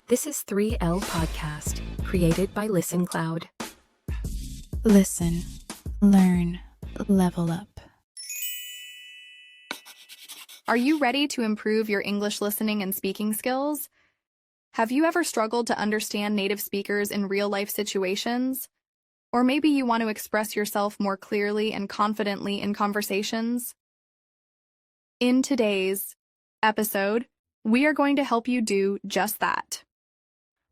This is threeL Podcast, created by Listen Cloud. Listen, learn, level up. Are you ready to improve your English listening and speaking skills? Have you ever struggled to understand native speakers in real-life situations? Or maybe you want to express yourself more clearly and confidently in conversations? In today's episode, we are going to help you do just that.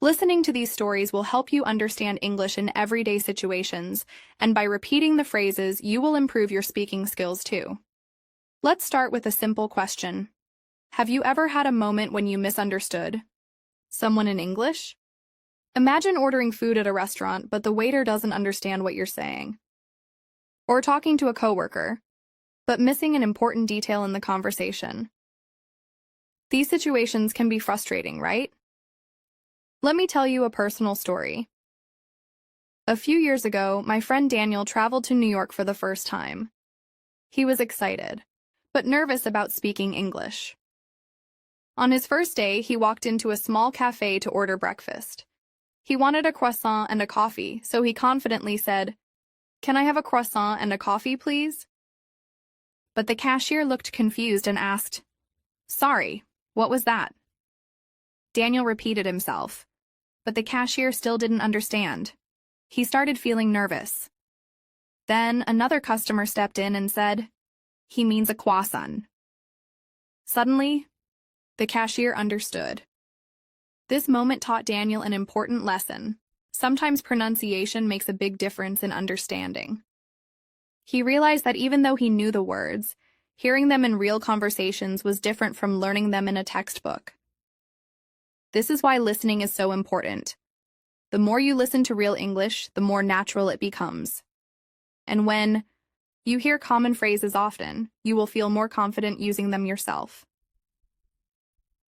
Listening to these stories will help you understand English in everyday situations, and by repeating the phrases, you will improve your speaking skills too. Let's start with a simple question. Have you ever had a moment when you misunderstood someone in English? Imagine ordering food at a restaurant, but the waiter doesn't understand what you're saying. Or talking to a coworker, but missing an important detail in the conversation. These situations can be frustrating, right? Let me tell you a personal story. A few years ago, my friend Daniel traveled to New York for the first time. He was excited, but nervous about speaking English. On his first day, he walked into a small cafe to order breakfast. He wanted a croissant and a coffee, so he confidently said, "Can I have a croissant and a coffee, please?" But the cashier looked confused and asked, "Sorry, what was that?" Daniel repeated himself, but the cashier still didn't understand. He started feeling nervous. Then another customer stepped in and said, "He means a croissant." Suddenly, the cashier understood. This moment taught Daniel an important lesson. Sometimes pronunciation makes a big difference in understanding. He realized that even though he knew the words, hearing them in real conversations was different from learning them in a textbook. This is why listening is so important. The more you listen to real English, the more natural it becomes. And when you hear common phrases often, you will feel more confident using them yourself.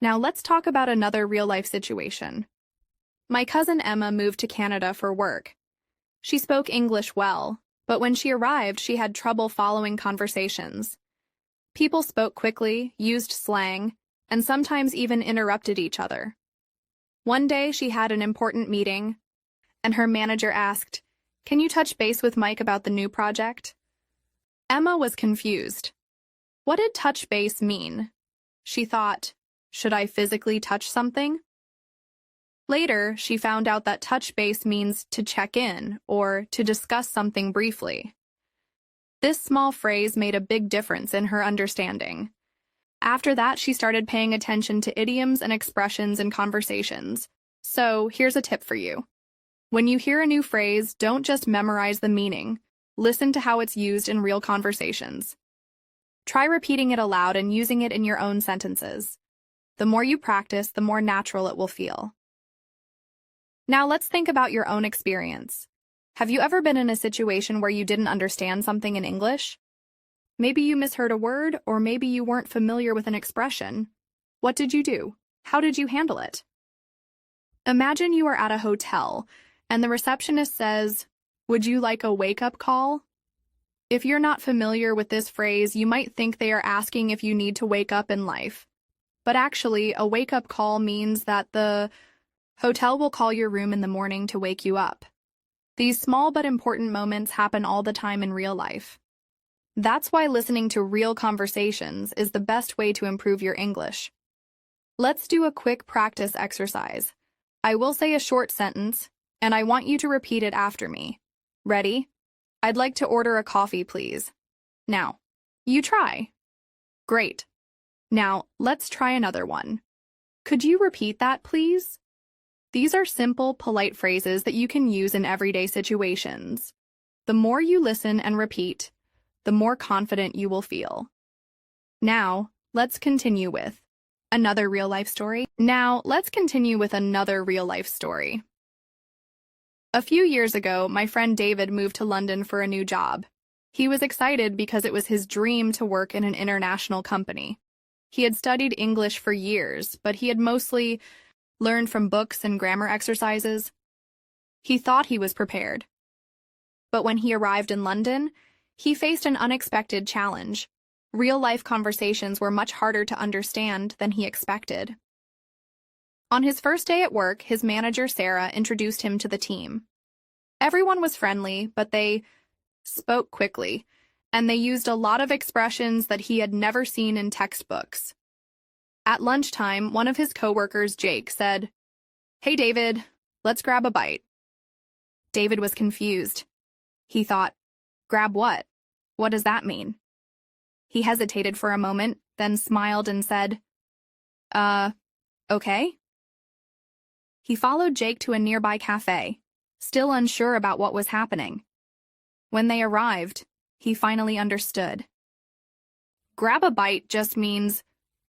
Now let's talk about another real-life situation. My cousin Emma moved to Canada for work. She spoke English well, but when she arrived, she had trouble following conversations. People spoke quickly, used slang, and sometimes even interrupted each other. One day, she had an important meeting, and her manager asked, "Can you touch base with Mike about the new project?" Emma was confused. What did touch base mean? She thought, should I physically touch something? Later, she found out that touch base means to check in or to discuss something briefly. This small phrase made a big difference in her understanding. After that, she started paying attention to idioms and expressions in conversations. So, here's a tip for you. When you hear a new phrase, don't just memorize the meaning. Listen to how it's used in real conversations. Try repeating it aloud and using it in your own sentences. The more you practice, the more natural it will feel. Now let's think about your own experience. Have you ever been in a situation where you didn't understand something in English? Maybe you misheard a word, or maybe you weren't familiar with an expression. What did you do? How did you handle it? Imagine you are at a hotel, and the receptionist says, "Would you like a wake-up call?" If you're not familiar with this phrase, you might think they are asking if you need to wake up in life. But actually, a wake-up call means that the hotel will call your room in the morning to wake you up. These small but important moments happen all the time in real life. That's why listening to real conversations is the best way to improve your English. Let's do a quick practice exercise. I will say a short sentence, and I want you to repeat it after me. Ready? "I'd like to order a coffee, please." Now, you try. Great. Now, let's try another one. "Could you repeat that, please?" These are simple, polite phrases that you can use in everyday situations. The more you listen and repeat, the more confident you will feel. Now, let's continue with another real-life story. A few years ago, my friend David moved to London for a new job. He was excited because it was his dream to work in an international company. He had studied English for years, but he had mostly learned from books and grammar exercises. He thought he was prepared. But when he arrived in London, he faced an unexpected challenge. Real-life conversations were much harder to understand than he expected. On his first day at work, his manager, Sarah, introduced him to the team. Everyone was friendly, but they spoke quickly, and they used a lot of expressions that he had never seen in textbooks. At lunchtime, one of his coworkers, Jake, said, "Hey, David, let's grab a bite." David was confused. He thought, "Grab what? What does that mean?" He hesitated for a moment, then smiled and said, Okay. He followed Jake to a nearby cafe, still unsure about what was happening. When they arrived, he finally understood. Grab a bite just means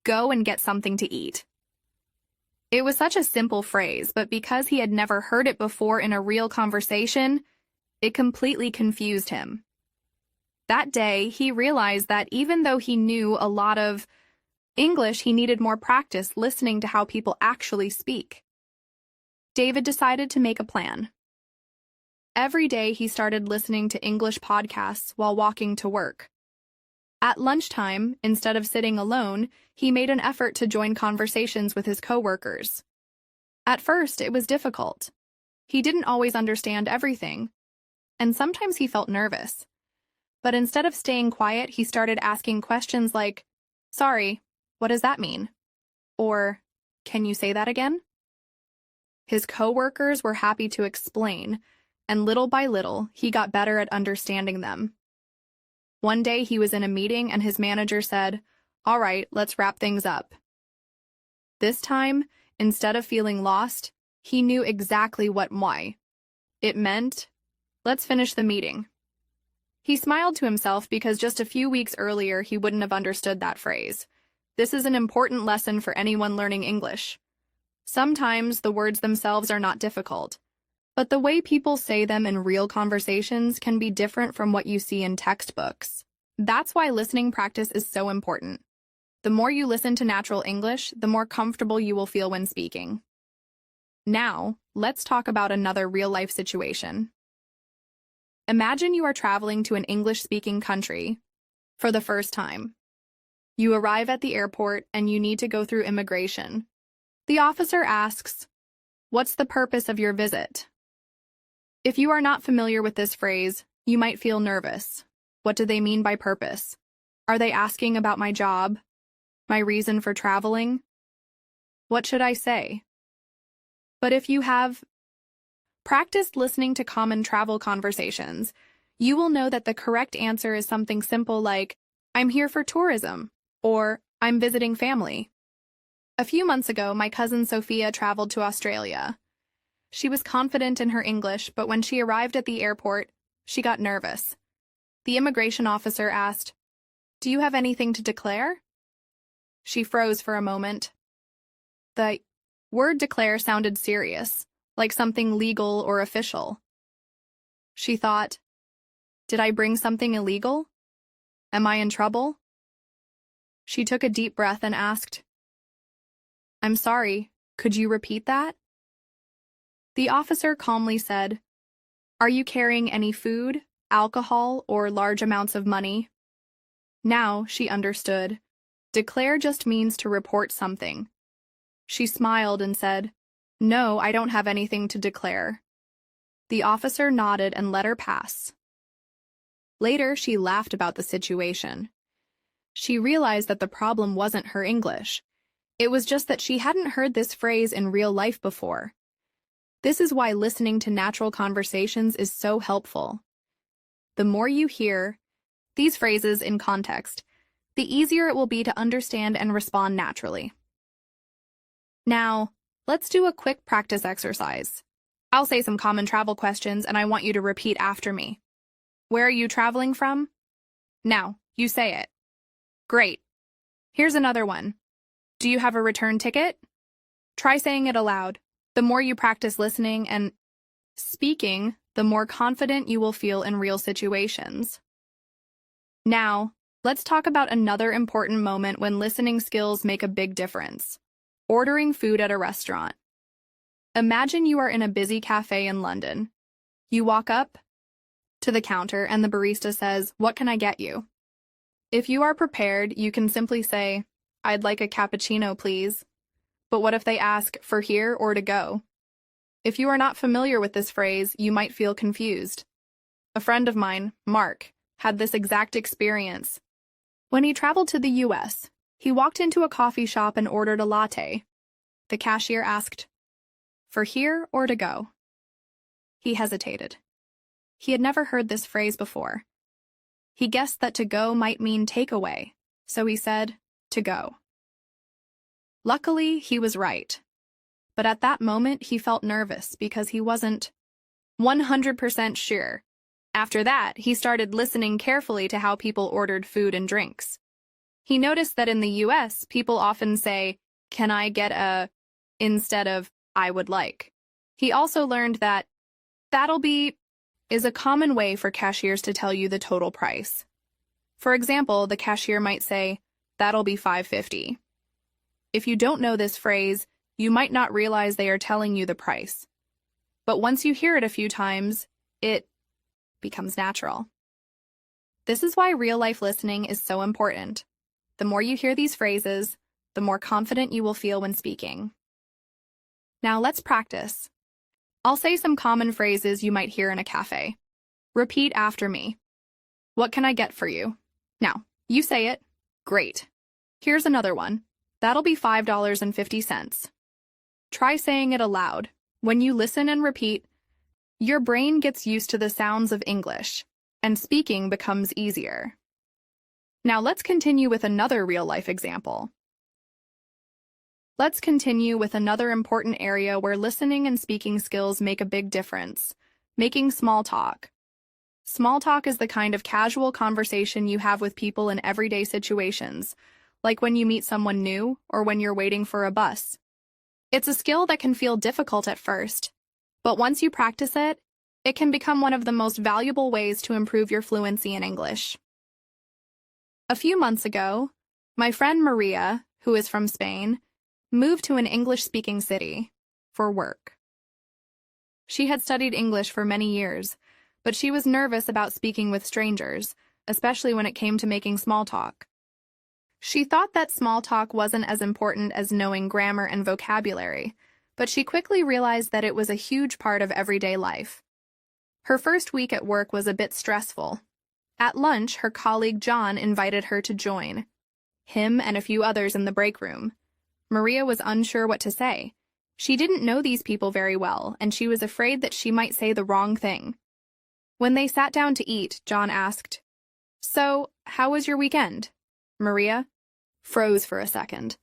go and get something to eat. It was such a simple phrase, but because he had never heard it before in a real conversation, it completely confused him. That day, he realized that even though he knew a lot of English, he needed more practice listening to how people actually speak. David decided to make a plan. Every day, he started listening to English podcasts while walking to work. At lunchtime, instead of sitting alone, he made an effort to join conversations with his coworkers. At first, it was difficult. He didn't always understand everything, and sometimes he felt nervous. But instead of staying quiet, he started asking questions like, "Sorry, what does that mean?" Or, "Can you say that again?" His coworkers were happy to explain, and little by little, he got better at understanding them. One day he was in a meeting and his manager said, "All right, let's wrap things up." This time, instead of feeling lost, he knew exactly what why. It meant, "Let's finish the meeting." He smiled to himself because just a few weeks earlier he wouldn't have understood that phrase. This is an important lesson for anyone learning English. Sometimes the words themselves are not difficult, but the way people say them in real conversations can be different from what you see in textbooks. That's why listening practice is so important. The more you listen to natural English, the more comfortable you will feel when speaking. Now, let's talk about another real-life situation. Imagine you are traveling to an English-speaking country for the first time. You arrive at the airport and you need to go through immigration. The officer asks, "What's the purpose of your visit?" If you are not familiar with this phrase, you might feel nervous. What do they mean by purpose? Are they asking about my job? My reason for traveling? What should I say? But if you have practiced listening to common travel conversations, you will know that the correct answer is something simple like, "I'm here for tourism," or "I'm visiting family." A few months ago, my cousin Sophia traveled to Australia. She was confident in her English, but when she arrived at the airport, she got nervous. The immigration officer asked, "Do you have anything to declare?" She froze for a moment. The word declare sounded serious, like something legal or official. She thought, "Did I bring something illegal? Am I in trouble?" She took a deep breath and asked, "I'm sorry, could you repeat that?" The officer calmly said, "Are you carrying any food, alcohol, or large amounts of money?" Now she understood. Declare just means to report something. She smiled and said, "No, I don't have anything to declare." The officer nodded and let her pass. Later, she laughed about the situation. She realized that the problem wasn't her English. It was just that she hadn't heard this phrase in real life before. This is why listening to natural conversations is so helpful. The more you hear these phrases in context, the easier it will be to understand and respond naturally. Now, let's do a quick practice exercise. I'll say some common travel questions and I want you to repeat after me. Where are you traveling from? Now, you say it. Great. Here's another one. Do you have a return ticket? Try saying it aloud. The more you practice listening and speaking, the more confident you will feel in real situations. Now, let's talk about another important moment when listening skills make a big difference. Ordering food at a restaurant. Imagine you are in a busy cafe in London. You walk up to the counter and the barista says, "What can I get you?" If you are prepared, you can simply say, "I'd like a cappuccino, please." But what if they ask for here or to go? If you are not familiar with this phrase, you might feel confused. A friend of mine, Mark, had this exact experience. When he traveled to the US, he walked into a coffee shop and ordered a latte. The cashier asked, "For here or to go?" He hesitated. He had never heard this phrase before. He guessed that to go might mean takeaway, so he said, "To go." Luckily, he was right. But at that moment, he felt nervous because he wasn't 100% sure. After that, he started listening carefully to how people ordered food and drinks. He noticed that in the US, people often say, "Can I get a," instead of "I would like." He also learned that "that'll be" is a common way for cashiers to tell you the total price. For example, the cashier might say, "That'll be $5.50. If you don't know this phrase, you might not realize they are telling you the price. But once you hear it a few times, it becomes natural. This is why real-life listening is so important. The more you hear these phrases, the more confident you will feel when speaking. Now let's practice. I'll say some common phrases you might hear in a cafe. Repeat after me. "What can I get for you?" Now, you say it. Great. Here's another one. "That'll be $5.50. Try saying it aloud. When you listen and repeat, your brain gets used to the sounds of English, and speaking becomes easier. Now let's continue with another real-life example. Let's continue with another important area where listening and speaking skills make a big difference: making small talk. Small talk is the kind of casual conversation you have with people in everyday situations, like when you meet someone new or when you're waiting for a bus. It's a skill that can feel difficult at first, but once you practice it, it can become one of the most valuable ways to improve your fluency in English. A few months ago, my friend Maria, who is from Spain, moved to an English-speaking city for work. She had studied English for many years, but she was nervous about speaking with strangers, especially when it came to making small talk. She thought that small talk wasn't as important as knowing grammar and vocabulary, but she quickly realized that it was a huge part of everyday life. Her first week at work was a bit stressful. At lunch, her colleague John invited her to join him and a few others in the break room. Maria was unsure what to say. She didn't know these people very well, and she was afraid that she might say the wrong thing. When they sat down to eat, John asked, "So, how was your weekend?" Maria froze for a second.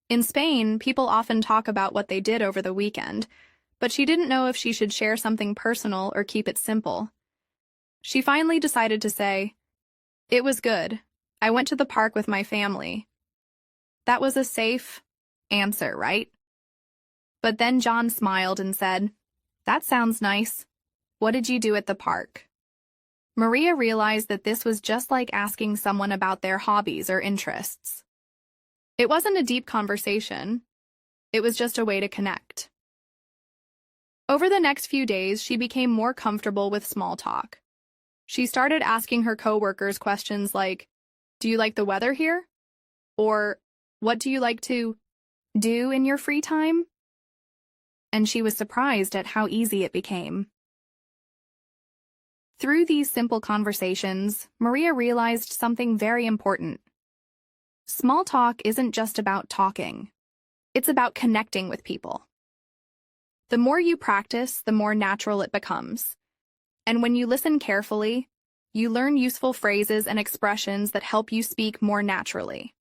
In Spain, people often talk about what they did over the weekend, but she didn't know if she should share something personal or keep it simple. She finally decided to say, "It was good. I went to the park with my family." That was a safe answer, right? But then John smiled and said, "That sounds nice. What did you do at the park?" Maria realized that this was just like asking someone about their hobbies or interests. It wasn't a deep conversation. It was just a way to connect. Over the next few days, she became more comfortable with small talk. She started asking her coworkers questions like, "Do you like the weather here?" Or, "What do you like to do in your free time?" And she was surprised at how easy it became. Through these simple conversations, Maria realized something very important. Small talk isn't just about talking. It's about connecting with people. The more you practice, the more natural it becomes. And when you listen carefully, you learn useful phrases and expressions that help you speak more naturally.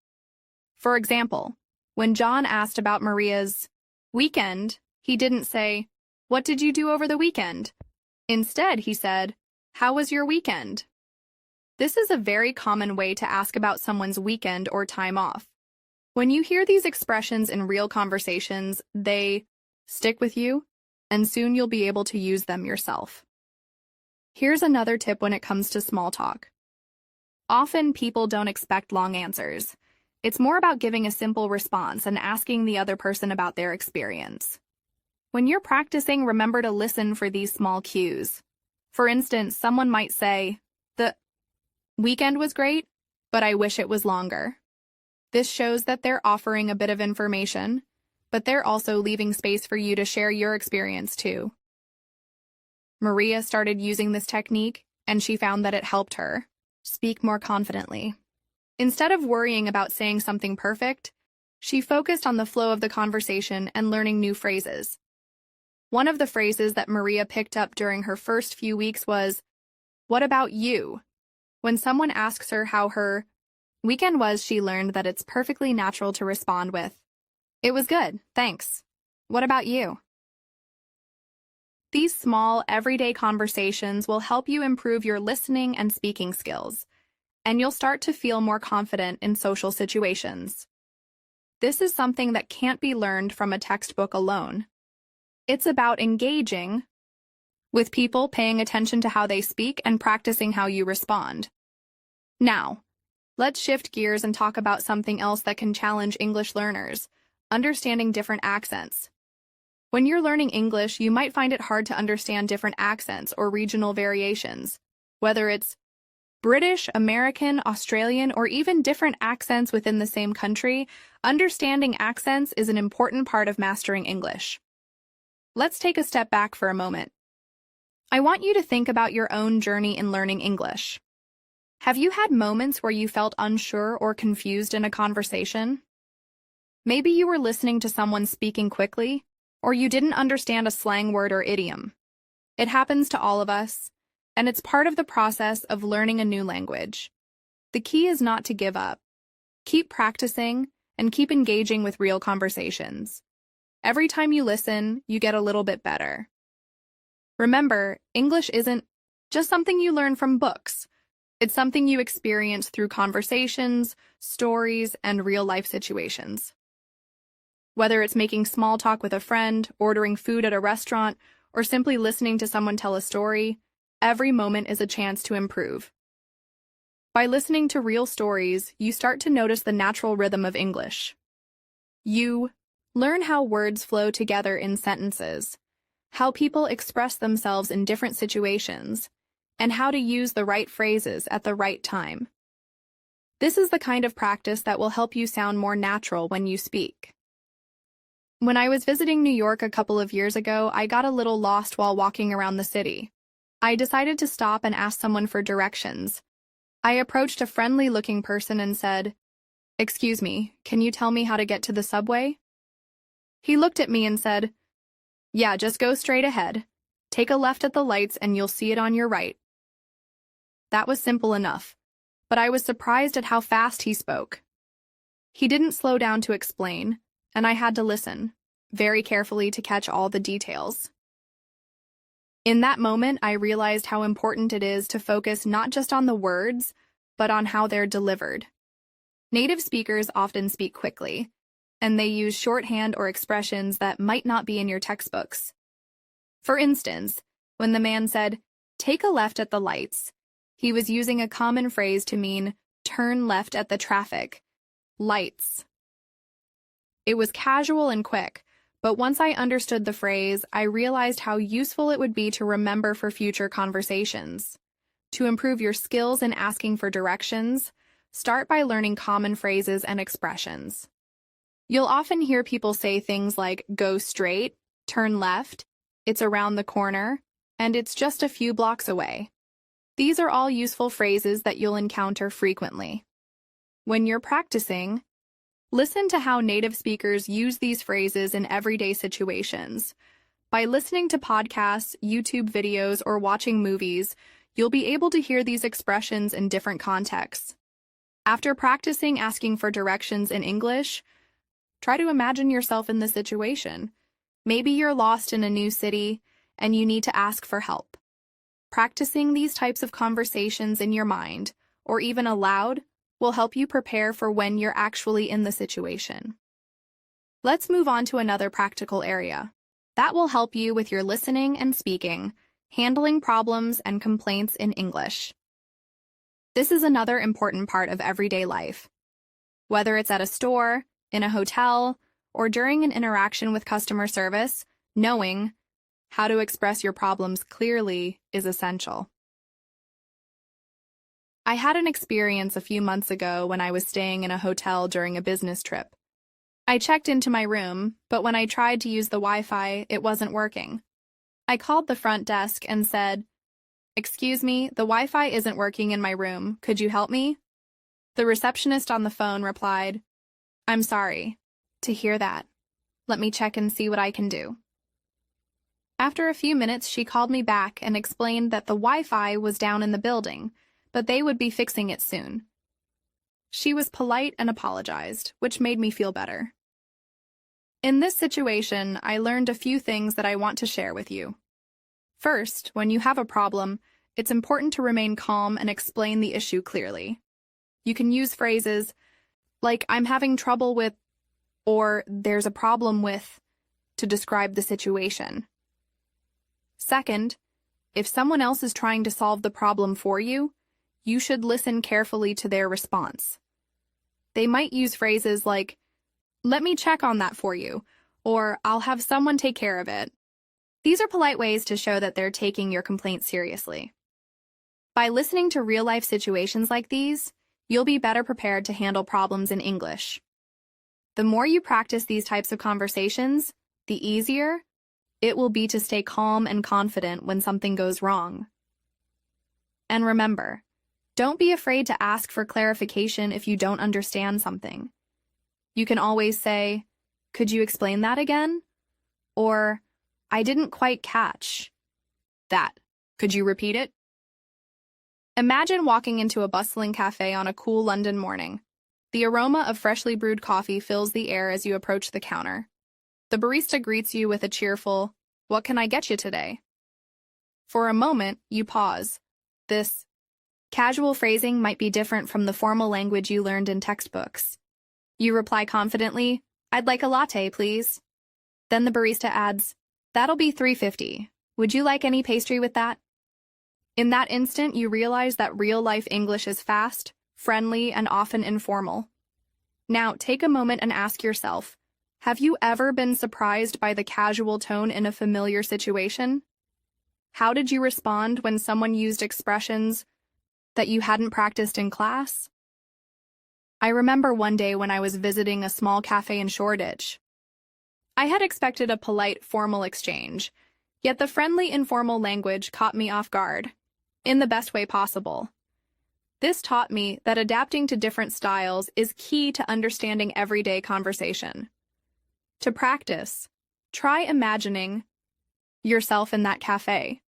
For example, when John asked about Maria's weekend, he didn't say, "What did you do over the weekend?" Instead, he said, "How was your weekend?" This is a very common way to ask about someone's weekend or time off. When you hear these expressions in real conversations, they stick with you, and soon you'll be able to use them yourself. Here's another tip when it comes to small talk. Often people don't expect long answers. It's more about giving a simple response and asking the other person about their experience. When you're practicing, remember to listen for these small cues. For instance, someone might say, "The weekend was great, but I wish it was longer." This shows that they're offering a bit of information, but they're also leaving space for you to share your experience too. Maria started using this technique, and she found that it helped her speak more confidently. Instead of worrying about saying something perfect, she focused on the flow of the conversation and learning new phrases. One of the phrases that Maria picked up during her first few weeks was, "What about you?" When someone asks her how her weekend was, she learned that it's perfectly natural to respond with, "It was good, thanks. What about you?" These small, everyday conversations will help you improve your listening and speaking skills, and you'll start to feel more confident in social situations. This is something that can't be learned from a textbook alone. It's about engaging with people, paying attention to how they speak, and practicing how you respond. Now, let's shift gears and talk about something else that can challenge English learners: understanding different accents. When you're learning English, you might find it hard to understand different accents or regional variations, whether it's British, American, Australian, or even different accents within the same country. Understanding accents is an important part of mastering English. Let's take a step back for a moment. I want you to think about your own journey in learning English. Have you had moments where you felt unsure or confused in a conversation? Maybe you were listening to someone speaking quickly, or you didn't understand a slang word or idiom. It happens to all of us, and it's part of the process of learning a new language. The key is not to give up. Keep practicing and keep engaging with real conversations. Every time you listen, you get a little bit better. Remember, English isn't just something you learn from books. It's something you experience through conversations, stories, and real-life situations. Whether it's making small talk with a friend, ordering food at a restaurant, or simply listening to someone tell a story, every moment is a chance to improve. By listening to real stories, you start to notice the natural rhythm of English. You learn how words flow together in sentences, how people express themselves in different situations, and how to use the right phrases at the right time. This is the kind of practice that will help you sound more natural when you speak. When I was visiting New York a couple of years ago, I got a little lost while walking around the city. I decided to stop and ask someone for directions. I approached a friendly-looking person and said, "Excuse me, can you tell me how to get to the subway?" He looked at me and said, "Yeah, just go straight ahead. Take a left at the lights and you'll see it on your right." That was simple enough, but I was surprised at how fast he spoke. He didn't slow down to explain, and I had to listen very carefully to catch all the details. In that moment, I realized how important it is to focus not just on the words, but on how they're delivered. Native speakers often speak quickly, and they use shorthand or expressions that might not be in your textbooks. For instance, when the man said, "Take a left at the lights," he was using a common phrase to mean turn left at the traffic lights. It was casual and quick, but once I understood the phrase, I realized how useful it would be to remember for future conversations. To improve your skills in asking for directions, start by learning common phrases and expressions. You'll often hear people say things like go straight, turn left, it's around the corner, and it's just a few blocks away. These are all useful phrases that you'll encounter frequently. When you're practicing, listen to how native speakers use these phrases in everyday situations. By listening to podcasts, YouTube videos, or watching movies, you'll be able to hear these expressions in different contexts. After practicing asking for directions in English, try to imagine yourself in the situation. Maybe you're lost in a new city and you need to ask for help. Practicing these types of conversations in your mind, or even aloud, will help you prepare for when you're actually in the situation. Let's move on to another practical area. That will help you with your listening and speaking, handling problems and complaints in English. This is another important part of everyday life. Whether it's at a store, in a hotel, or during an interaction with customer service, knowing how to express your problems clearly is essential. I had an experience a few months ago when I was staying in a hotel during a business trip. I checked into my room, but when I tried to use the Wi-Fi, it wasn't working. I called the front desk and said, "Excuse me, the Wi-Fi isn't working in my room. Could you help me?" The receptionist on the phone replied, "I'm sorry to hear that. Let me check and see what I can do." After a few minutes, she called me back and explained that the Wi-Fi was down in the building, but they would be fixing it soon. She was polite and apologized, which made me feel better. In this situation, I learned a few things that I want to share with you. First, when you have a problem, it's important to remain calm and explain the issue clearly. You can use phrases like "I'm having trouble with" or "there's a problem with" to describe the situation. Second, if someone else is trying to solve the problem for you, you should listen carefully to their response. They might use phrases like, "Let me check on that for you," or "I'll have someone take care of it." These are polite ways to show that they're taking your complaint seriously. By listening to real-life situations like these, you'll be better prepared to handle problems in English. The more you practice these types of conversations, the easier it will be to stay calm and confident when something goes wrong. And remember, don't be afraid to ask for clarification if you don't understand something. You can always say, "Could you explain that again?" Or, "I didn't quite catch that. Could you repeat it?" Imagine walking into a bustling cafe on a cool London morning. The aroma of freshly brewed coffee fills the air as you approach the counter. The barista greets you with a cheerful, "What can I get you today?" For a moment, you pause. This casual phrasing might be different from the formal language you learned in textbooks. You reply confidently, "I'd like a latte, please." Then the barista adds, "That'll be $3.50. Would you like any pastry with that?" In that instant, you realize that real-life English is fast, friendly, and often informal. Now, take a moment and ask yourself, have you ever been surprised by the casual tone in a familiar situation? How did you respond when someone used expressions that you hadn't practiced in class? I remember one day when I was visiting a small cafe in Shoreditch. I had expected a polite, formal exchange, yet the friendly, informal language caught me off guard, in the best way possible. This taught me that adapting to different styles is key to understanding everyday conversation. To practice, try imagining yourself in that cafe.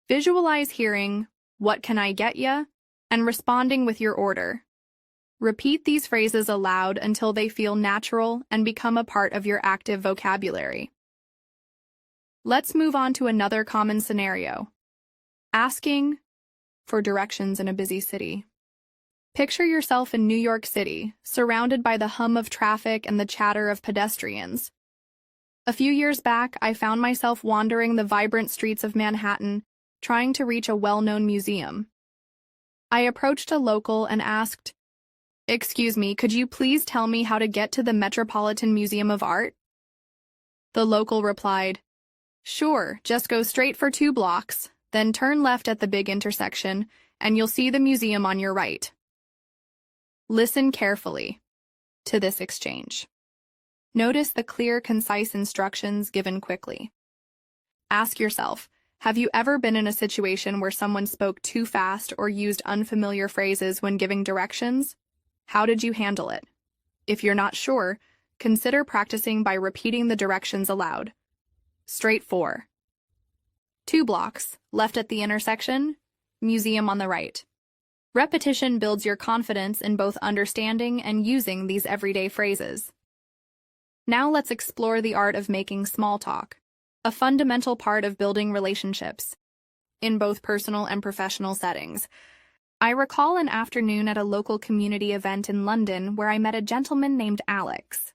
Visualize hearing, "What can I get ya?" and responding with your order. Repeat these phrases aloud until they feel natural and become a part of your active vocabulary. Let's move on to another common scenario: asking for directions in a busy city. Picture yourself in New York City, surrounded by the hum of traffic and the chatter of pedestrians. A few years back, I found myself wandering the vibrant streets of Manhattan, trying to reach a well-known museum. I approached a local and asked, "Excuse me, could you please tell me how to get to the Metropolitan Museum of Art?" The local replied, "Sure, just go straight for 2 blocks, then turn left at the big intersection, and you'll see the museum on your right." Listen carefully to this exchange. Notice the clear, concise instructions given quickly. Ask yourself, have you ever been in a situation where someone spoke too fast or used unfamiliar phrases when giving directions? How did you handle it? If you're not sure, consider practicing by repeating the directions aloud. Straight for 2 blocks, left at the intersection, museum on the right. Repetition builds your confidence in both understanding and using these everyday phrases. Now let's explore the art of making small talk, a fundamental part of building relationships, in both personal and professional settings. I recall an afternoon at a local community event in London where I met a gentleman named Alex.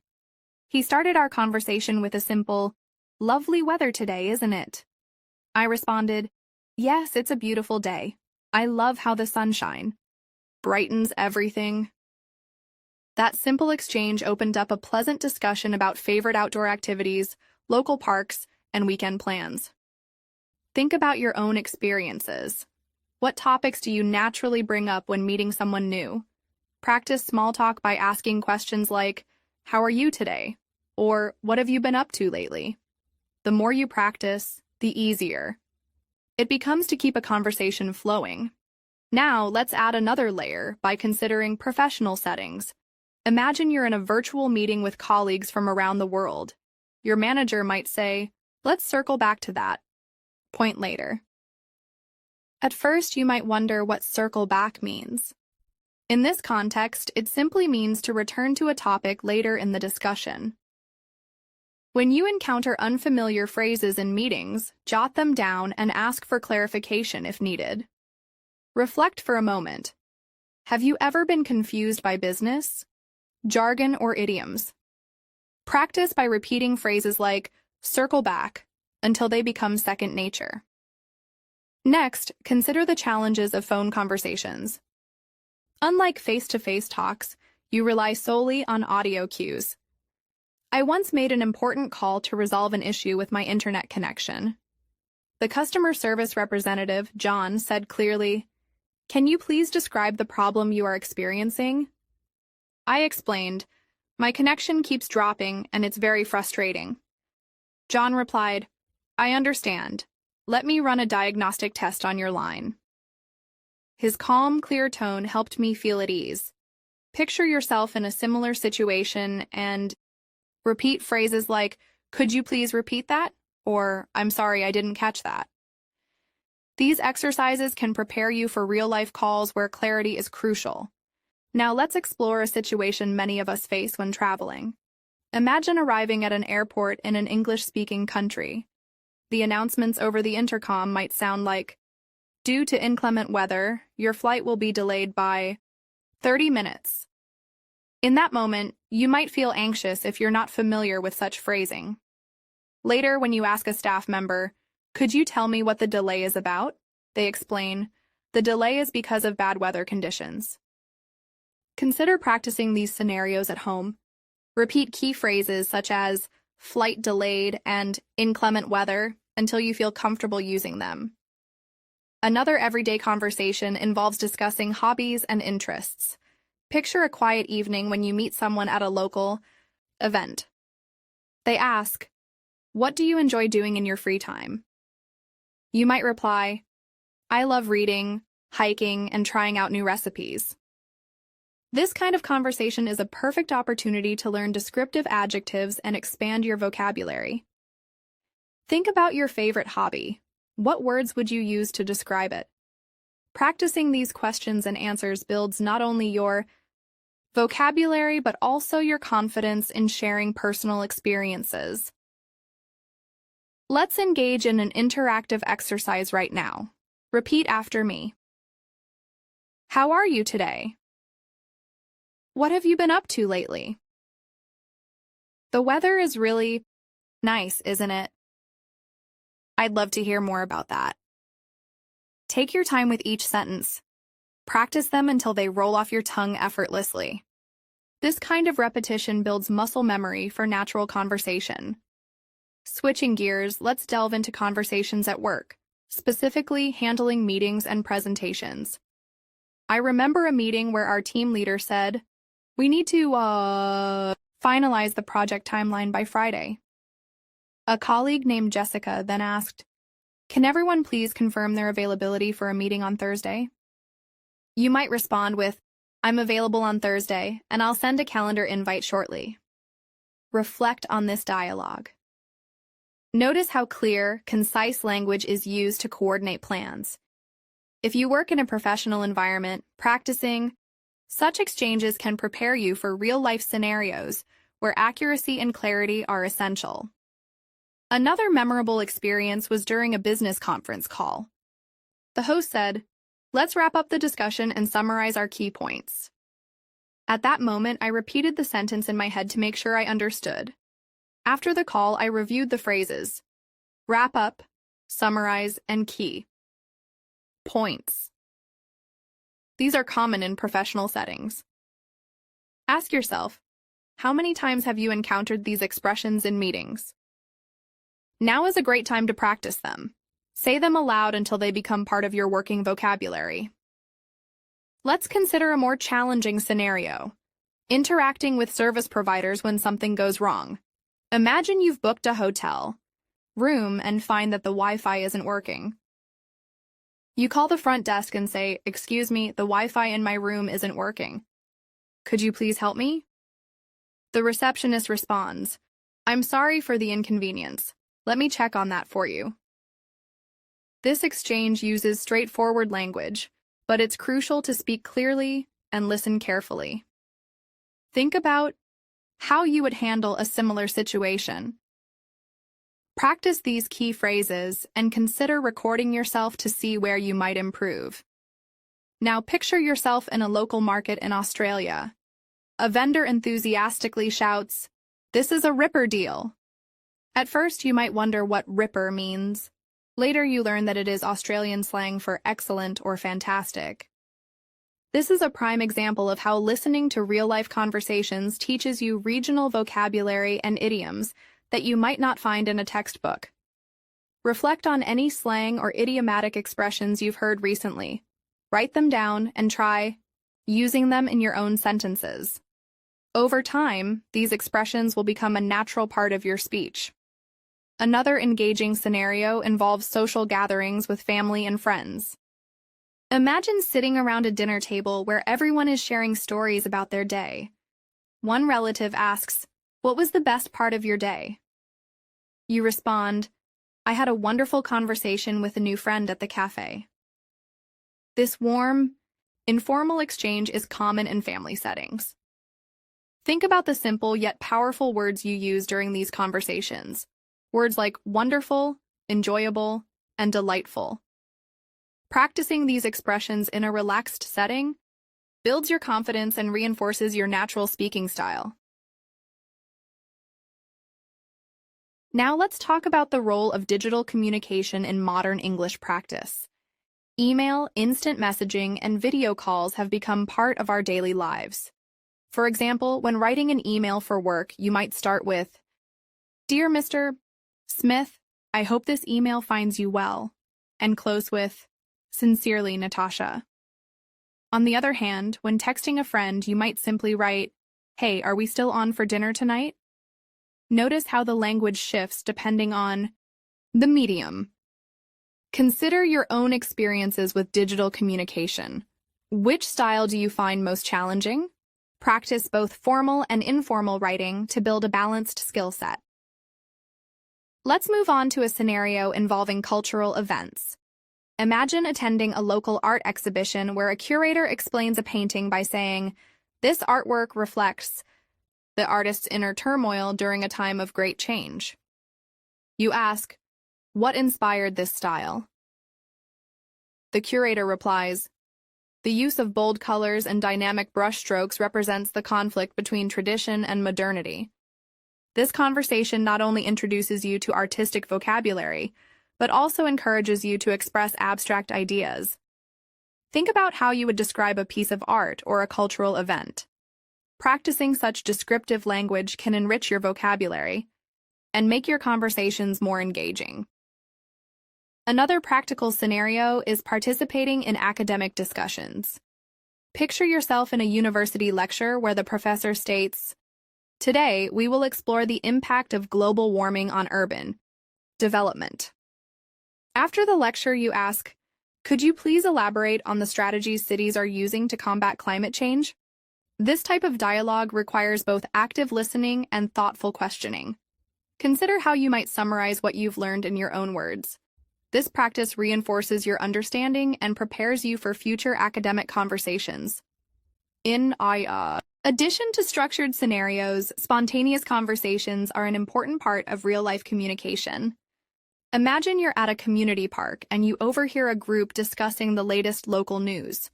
He started our conversation with a simple, "Lovely weather today, isn't it?" I responded, "Yes, it's a beautiful day. I love how the sunshine brightens everything." That simple exchange opened up a pleasant discussion about favorite outdoor activities, local parks, and weekend plans. Think about your own experiences. What topics do you naturally bring up when meeting someone new? Practice small talk by asking questions like, how are you today? Or what have you been up to lately? The more you practice, the easier it becomes to keep a conversation flowing. Now, let's add another layer by considering professional settings. Imagine you're in a virtual meeting with colleagues from around the world. Your manager might say, "Let's circle back to that point later." At first, you might wonder what circle back means. In this context, it simply means to return to a topic later in the discussion. When you encounter unfamiliar phrases in meetings, jot them down and ask for clarification if needed. Reflect for a moment. Have you ever been confused by business, jargon, or idioms? Practice by repeating phrases like circle back until they become second nature. Next, consider the challenges of phone conversations. Unlike face-to-face talks, you rely solely on audio cues. I once made an important call to resolve an issue with my internet connection. The customer service representative, John, said clearly, "Can you please describe the problem you are experiencing?" I explained, "My connection keeps dropping and it's very frustrating." John replied, "I understand. Let me run a diagnostic test on your line." His calm, clear tone helped me feel at ease. Picture yourself in a similar situation and repeat phrases like, "Could you please repeat that?" Or, "I'm sorry, I didn't catch that." These exercises can prepare you for real-life calls where clarity is crucial. Now let's explore a situation many of us face when traveling. Imagine arriving at an airport in an English-speaking country. The announcements over the intercom might sound like, "Due to inclement weather, your flight will be delayed by 30 minutes. In that moment, you might feel anxious if you're not familiar with such phrasing. Later, when you ask a staff member, "Could you tell me what the delay is about?" they explain, "The delay is because of bad weather conditions." Consider practicing these scenarios at home. Repeat key phrases such as "flight delayed" and "inclement weather" until you feel comfortable using them. Another everyday conversation involves discussing hobbies and interests. Picture a quiet evening when you meet someone at a local event. They ask, "What do you enjoy doing in your free time?" You might reply, "I love reading, hiking, and trying out new recipes." This kind of conversation is a perfect opportunity to learn descriptive adjectives and expand your vocabulary. Think about your favorite hobby. What words would you use to describe it? Practicing these questions and answers builds not only your vocabulary but also your confidence in sharing personal experiences. Let's engage in an interactive exercise right now. Repeat after me. How are you today? What have you been up to lately? The weather is really nice, isn't it? I'd love to hear more about that. Take your time with each sentence. Practice them until they roll off your tongue effortlessly. This kind of repetition builds muscle memory for natural conversation. Switching gears, let's delve into conversations at work, specifically handling meetings and presentations. I remember a meeting where our team leader said, "We need to, finalize the project timeline by Friday." A colleague named Jessica then asked, "Can everyone please confirm their availability for a meeting on Thursday?" You might respond with, "I'm available on Thursday, and I'll send a calendar invite shortly." Reflect on this dialogue. Notice how clear, concise language is used to coordinate plans. If you work in a professional environment, practicing such exchanges can prepare you for real-life scenarios where accuracy and clarity are essential. Another memorable experience was during a business conference call. The host said, "Let's wrap up the discussion and summarize our key points." At that moment, I repeated the sentence in my head to make sure I understood. After the call, I reviewed the phrases: wrap up, summarize, and key points. These are common in professional settings. Ask yourself, how many times have you encountered these expressions in meetings? Now is a great time to practice them. Say them aloud until they become part of your working vocabulary. Let's consider a more challenging scenario. Interacting with service providers when something goes wrong. Imagine you've booked a hotel room and find that the Wi-Fi isn't working. You call the front desk and say, "Excuse me, the Wi-Fi in my room isn't working. Could you please help me?" The receptionist responds, "I'm sorry for the inconvenience. Let me check on that for you." This exchange uses straightforward language, but it's crucial to speak clearly and listen carefully. Think about how you would handle a similar situation. Practice these key phrases and consider recording yourself to see where you might improve. Now picture yourself in a local market in Australia. A vendor enthusiastically shouts, "This is a ripper deal." At first, you might wonder what ripper means. Later, you learn that it is Australian slang for excellent or fantastic. This is a prime example of how listening to real-life conversations teaches you regional vocabulary and idioms that you might not find in a textbook. Reflect on any slang or idiomatic expressions you've heard recently. Write them down and try using them in your own sentences. Over time, these expressions will become a natural part of your speech. Another engaging scenario involves social gatherings with family and friends. Imagine sitting around a dinner table where everyone is sharing stories about their day. One relative asks, "What was the best part of your day?" You respond, "I had a wonderful conversation with a new friend at the cafe." This warm, informal exchange is common in family settings. Think about the simple yet powerful words you use during these conversations. Words like wonderful, enjoyable, and delightful. Practicing these expressions in a relaxed setting builds your confidence and reinforces your natural speaking style. Now let's talk about the role of digital communication in modern English practice. Email, instant messaging, and video calls have become part of our daily lives. For example, when writing an email for work, you might start with, "Dear Mr. Smith, I hope this email finds you well," and close with, "Sincerely, Natasha." On the other hand, when texting a friend, you might simply write, "Hey, are we still on for dinner tonight?" Notice how the language shifts depending on the medium. Consider your own experiences with digital communication. Which style do you find most challenging? Practice both formal and informal writing to build a balanced skill set. Let's move on to a scenario involving cultural events. Imagine attending a local art exhibition where a curator explains a painting by saying, "This artwork reflects the artist's inner turmoil during a time of great change." You ask, "What inspired this style?" The curator replies, "The use of bold colors and dynamic brushstrokes represents the conflict between tradition and modernity." This conversation not only introduces you to artistic vocabulary, but also encourages you to express abstract ideas. Think about how you would describe a piece of art or a cultural event. Practicing such descriptive language can enrich your vocabulary and make your conversations more engaging. Another practical scenario is participating in academic discussions. Picture yourself in a university lecture where the professor states, "Today, we will explore the impact of global warming on urban development." After the lecture, you ask, "Could you please elaborate on the strategies cities are using to combat climate change?" This type of dialogue requires both active listening and thoughtful questioning. Consider how you might summarize what you've learned in your own words. This practice reinforces your understanding and prepares you for future academic conversations. In addition to structured scenarios, spontaneous conversations are an important part of real-life communication. Imagine you're at a community park and you overhear a group discussing the latest local news.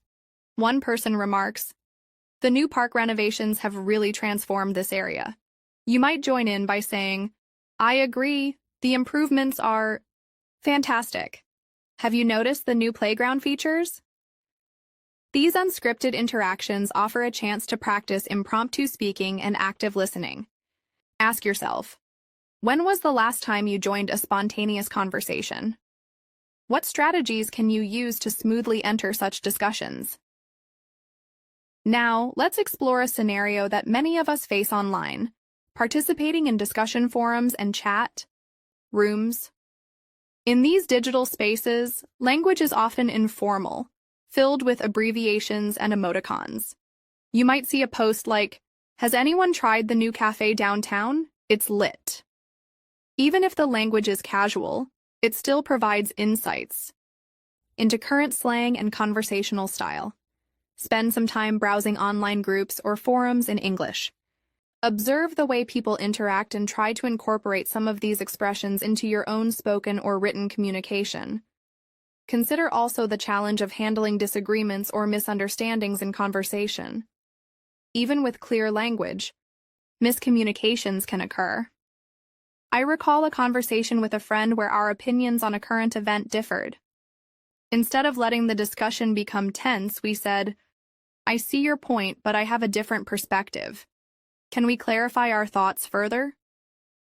One person remarks, "The new park renovations have really transformed this area." You might join in by saying, "I agree, the improvements are fantastic. Have you noticed the new playground features?" These unscripted interactions offer a chance to practice impromptu speaking and active listening. Ask yourself, when was the last time you joined a spontaneous conversation? What strategies can you use to smoothly enter such discussions? Now, let's explore a scenario that many of us face online: participating in discussion forums and chat rooms. In these digital spaces, language is often informal, filled with abbreviations and emoticons. You might see a post like, "Has anyone tried the new cafe downtown? It's lit." Even if the language is casual, it still provides insights into current slang and conversational style. Spend some time browsing online groups or forums in English. Observe the way people interact and try to incorporate some of these expressions into your own spoken or written communication. Consider also the challenge of handling disagreements or misunderstandings in conversation. Even with clear language, miscommunications can occur. I recall a conversation with a friend where our opinions on a current event differed. Instead of letting the discussion become tense, we said, "I see your point, but I have a different perspective. Can we clarify our thoughts further?"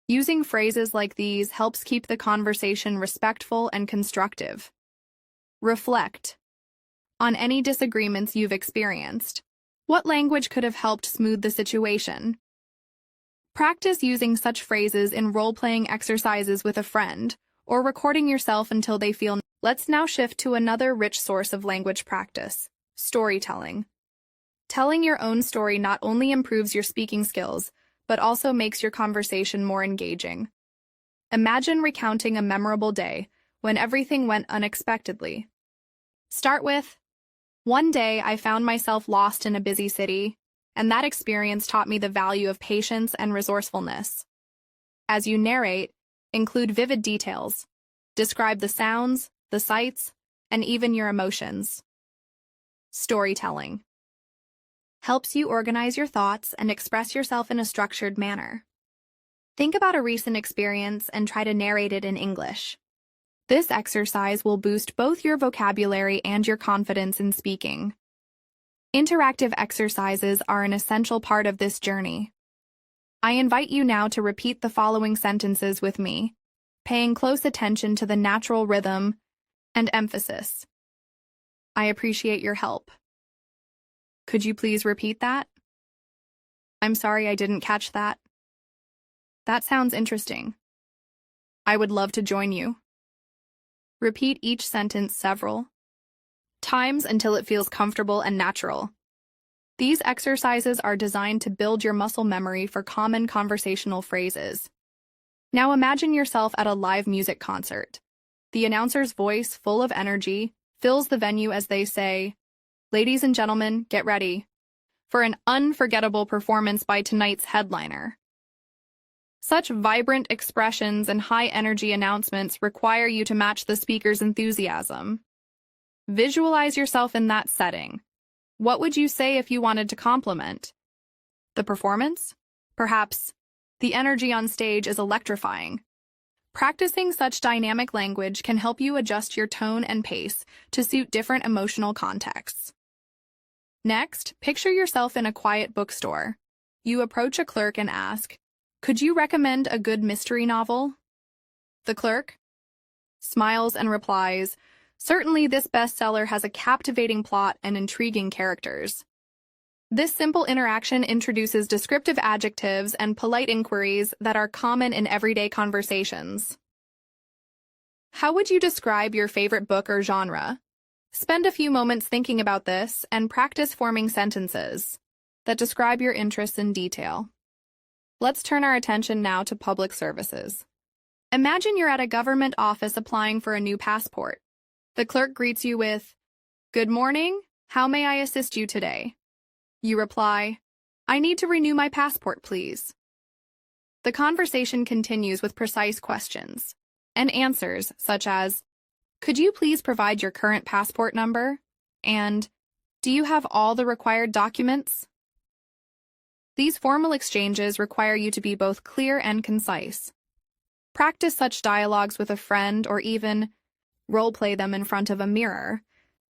Using phrases like these helps keep the conversation respectful and constructive. Reflect on any disagreements you've experienced. What language could have helped smooth the situation? Practice using such phrases in role-playing exercises with a friend, or recording yourself until they feel. Let's now shift to another rich source of language practice: storytelling. Telling your own story not only improves your speaking skills, but also makes your conversation more engaging. Imagine recounting a memorable day when everything went unexpectedly. Start with, "One day I found myself lost in a busy city, and that experience taught me the value of patience and resourcefulness." As you narrate, include vivid details. Describe the sounds, the sights, and even your emotions. Storytelling helps you organize your thoughts and express yourself in a structured manner. Think about a recent experience and try to narrate it in English. This exercise will boost both your vocabulary and your confidence in speaking. Interactive exercises are an essential part of this journey. I invite you now to repeat the following sentences with me, paying close attention to the natural rhythm and emphasis. I appreciate your help. Could you please repeat that? I'm sorry I didn't catch that. That sounds interesting. I would love to join you. Repeat each sentence several times until it feels comfortable and natural. These exercises are designed to build your muscle memory for common conversational phrases. Now imagine yourself at a live music concert. The announcer's voice, full of energy, fills the venue as they say, "Ladies and gentlemen, get ready for an unforgettable performance by tonight's headliner." Such vibrant expressions and high-energy announcements require you to match the speaker's enthusiasm. Visualize yourself in that setting. What would you say if you wanted to compliment the performance? Perhaps, "The energy on stage is electrifying." Practicing such dynamic language can help you adjust your tone and pace to suit different emotional contexts. Next, picture yourself in a quiet bookstore. You approach a clerk and ask, "Could you recommend a good mystery novel?" The clerk smiles and replies, "Certainly, this bestseller has a captivating plot and intriguing characters." This simple interaction introduces descriptive adjectives and polite inquiries that are common in everyday conversations. How would you describe your favorite book or genre? Spend a few moments thinking about this and practice forming sentences that describe your interests in detail. Let's turn our attention now to public services. Imagine you're at a government office applying for a new passport. The clerk greets you with, "Good morning, how may I assist you today?" You reply, "I need to renew my passport, please." The conversation continues with precise questions and answers such as, "Could you please provide your current passport number?" and "Do you have all the required documents?" These formal exchanges require you to be both clear and concise. Practice such dialogues with a friend or even role-play them in front of a mirror.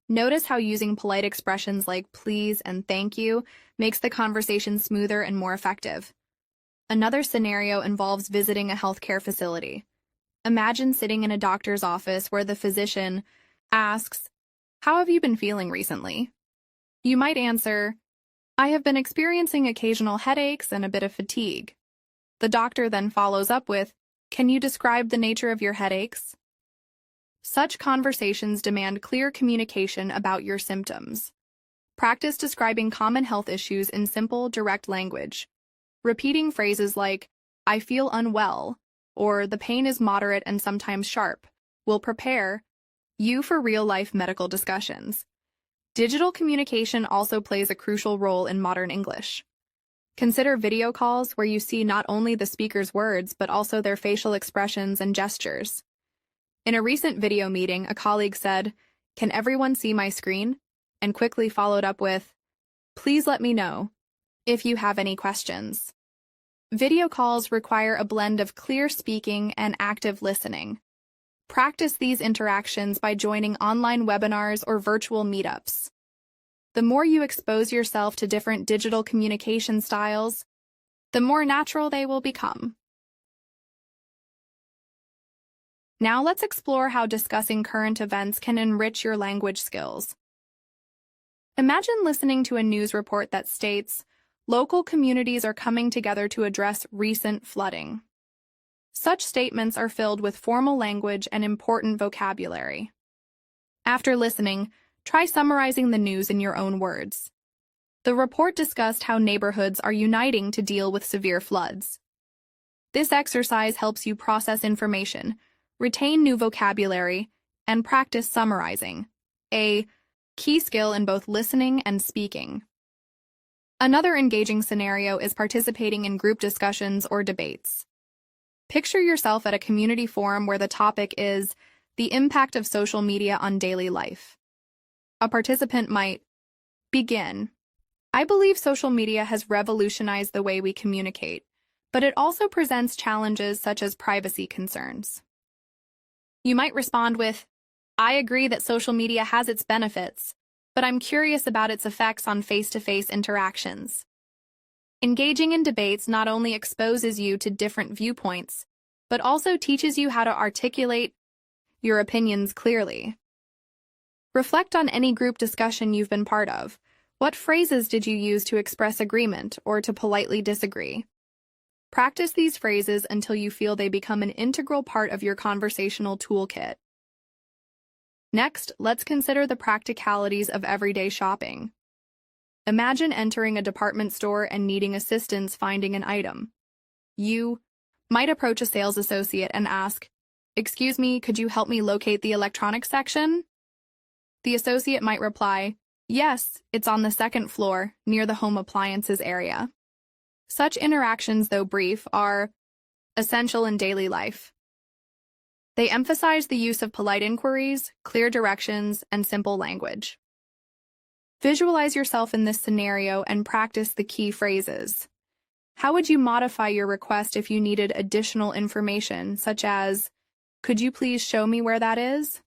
Notice how using polite expressions like please and thank you makes the conversation smoother and more effective. Another scenario involves visiting a healthcare facility. Imagine sitting in a doctor's office where the physician asks, "How have you been feeling recently?" You might answer, I have been experiencing occasional headaches and a bit of fatigue. The doctor then follows up with, can you describe the nature of your headaches? Such conversations demand clear communication about your symptoms. Practice describing common health issues in simple, direct language. Repeating phrases like, I feel unwell, or the pain is moderate and sometimes sharp, will prepare you for real-life medical discussions. Digital communication also plays a crucial role in modern English. Consider video calls where you see not only the speaker's words but also their facial expressions and gestures. In a recent video meeting, a colleague said, "Can everyone see my screen?" and quickly followed up with, "Please let me know if you have any questions." Video calls require a blend of clear speaking and active listening. Practice these interactions by joining online webinars or virtual meetups. The more you expose yourself to different digital communication styles, the more natural they will become. Now let's explore how discussing current events can enrich your language skills. Imagine listening to a news report that states, local communities are coming together to address recent flooding. Such statements are filled with formal language and important vocabulary. After listening, try summarizing the news in your own words. The report discussed how neighborhoods are uniting to deal with severe floods. This exercise helps you process information, retain new vocabulary, and practice summarizing, a key skill in both listening and speaking. Another engaging scenario is participating in group discussions or debates. Picture yourself at a community forum where the topic is the impact of social media on daily life. A participant might begin. I believe social media has revolutionized the way we communicate, but it also presents challenges such as privacy concerns. You might respond with, I agree that social media has its benefits, but I'm curious about its effects on face-to-face interactions. Engaging in debates not only exposes you to different viewpoints, but also teaches you how to articulate your opinions clearly. Reflect on any group discussion you've been part of. What phrases did you use to express agreement or to politely disagree? Practice these phrases until you feel they become an integral part of your conversational toolkit. Next, let's consider the practicalities of everyday shopping. Imagine entering a department store and needing assistance finding an item. You might approach a sales associate and ask, "Excuse me, could you help me locate the electronics section?" The associate might reply, "Yes, it's on the second floor, near the home appliances area." Such interactions, though brief, are essential in daily life. They emphasize the use of polite inquiries, clear directions, and simple language. Visualize yourself in this scenario and practice the key phrases. How would you modify your request if you needed additional information, such as, "Could you please show me where that is?"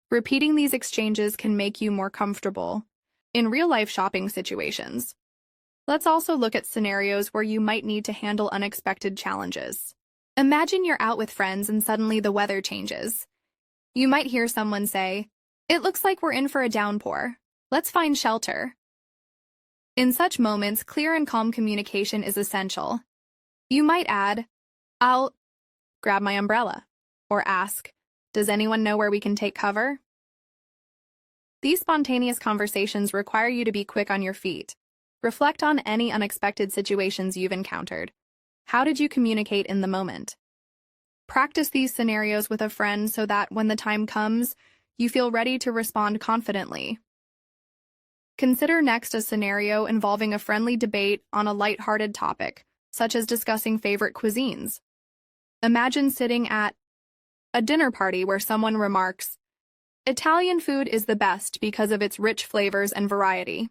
Repeating these exchanges can make you more comfortable in real-life shopping situations. Let's also look at scenarios where you might need to handle unexpected challenges. Imagine you're out with friends and suddenly the weather changes. You might hear someone say, "It looks like we're in for a downpour. Let's find shelter." In such moments, clear and calm communication is essential. You might add, "I'll grab my umbrella," or ask, "Does anyone know where we can take cover?" These spontaneous conversations require you to be quick on your feet. Reflect on any unexpected situations you've encountered. How did you communicate in the moment? Practice these scenarios with a friend so that when the time comes, you feel ready to respond confidently. Consider next a scenario involving a friendly debate on a lighthearted topic, such as discussing favorite cuisines. Imagine sitting at a dinner party where someone remarks, "Italian food is the best because of its rich flavors and variety."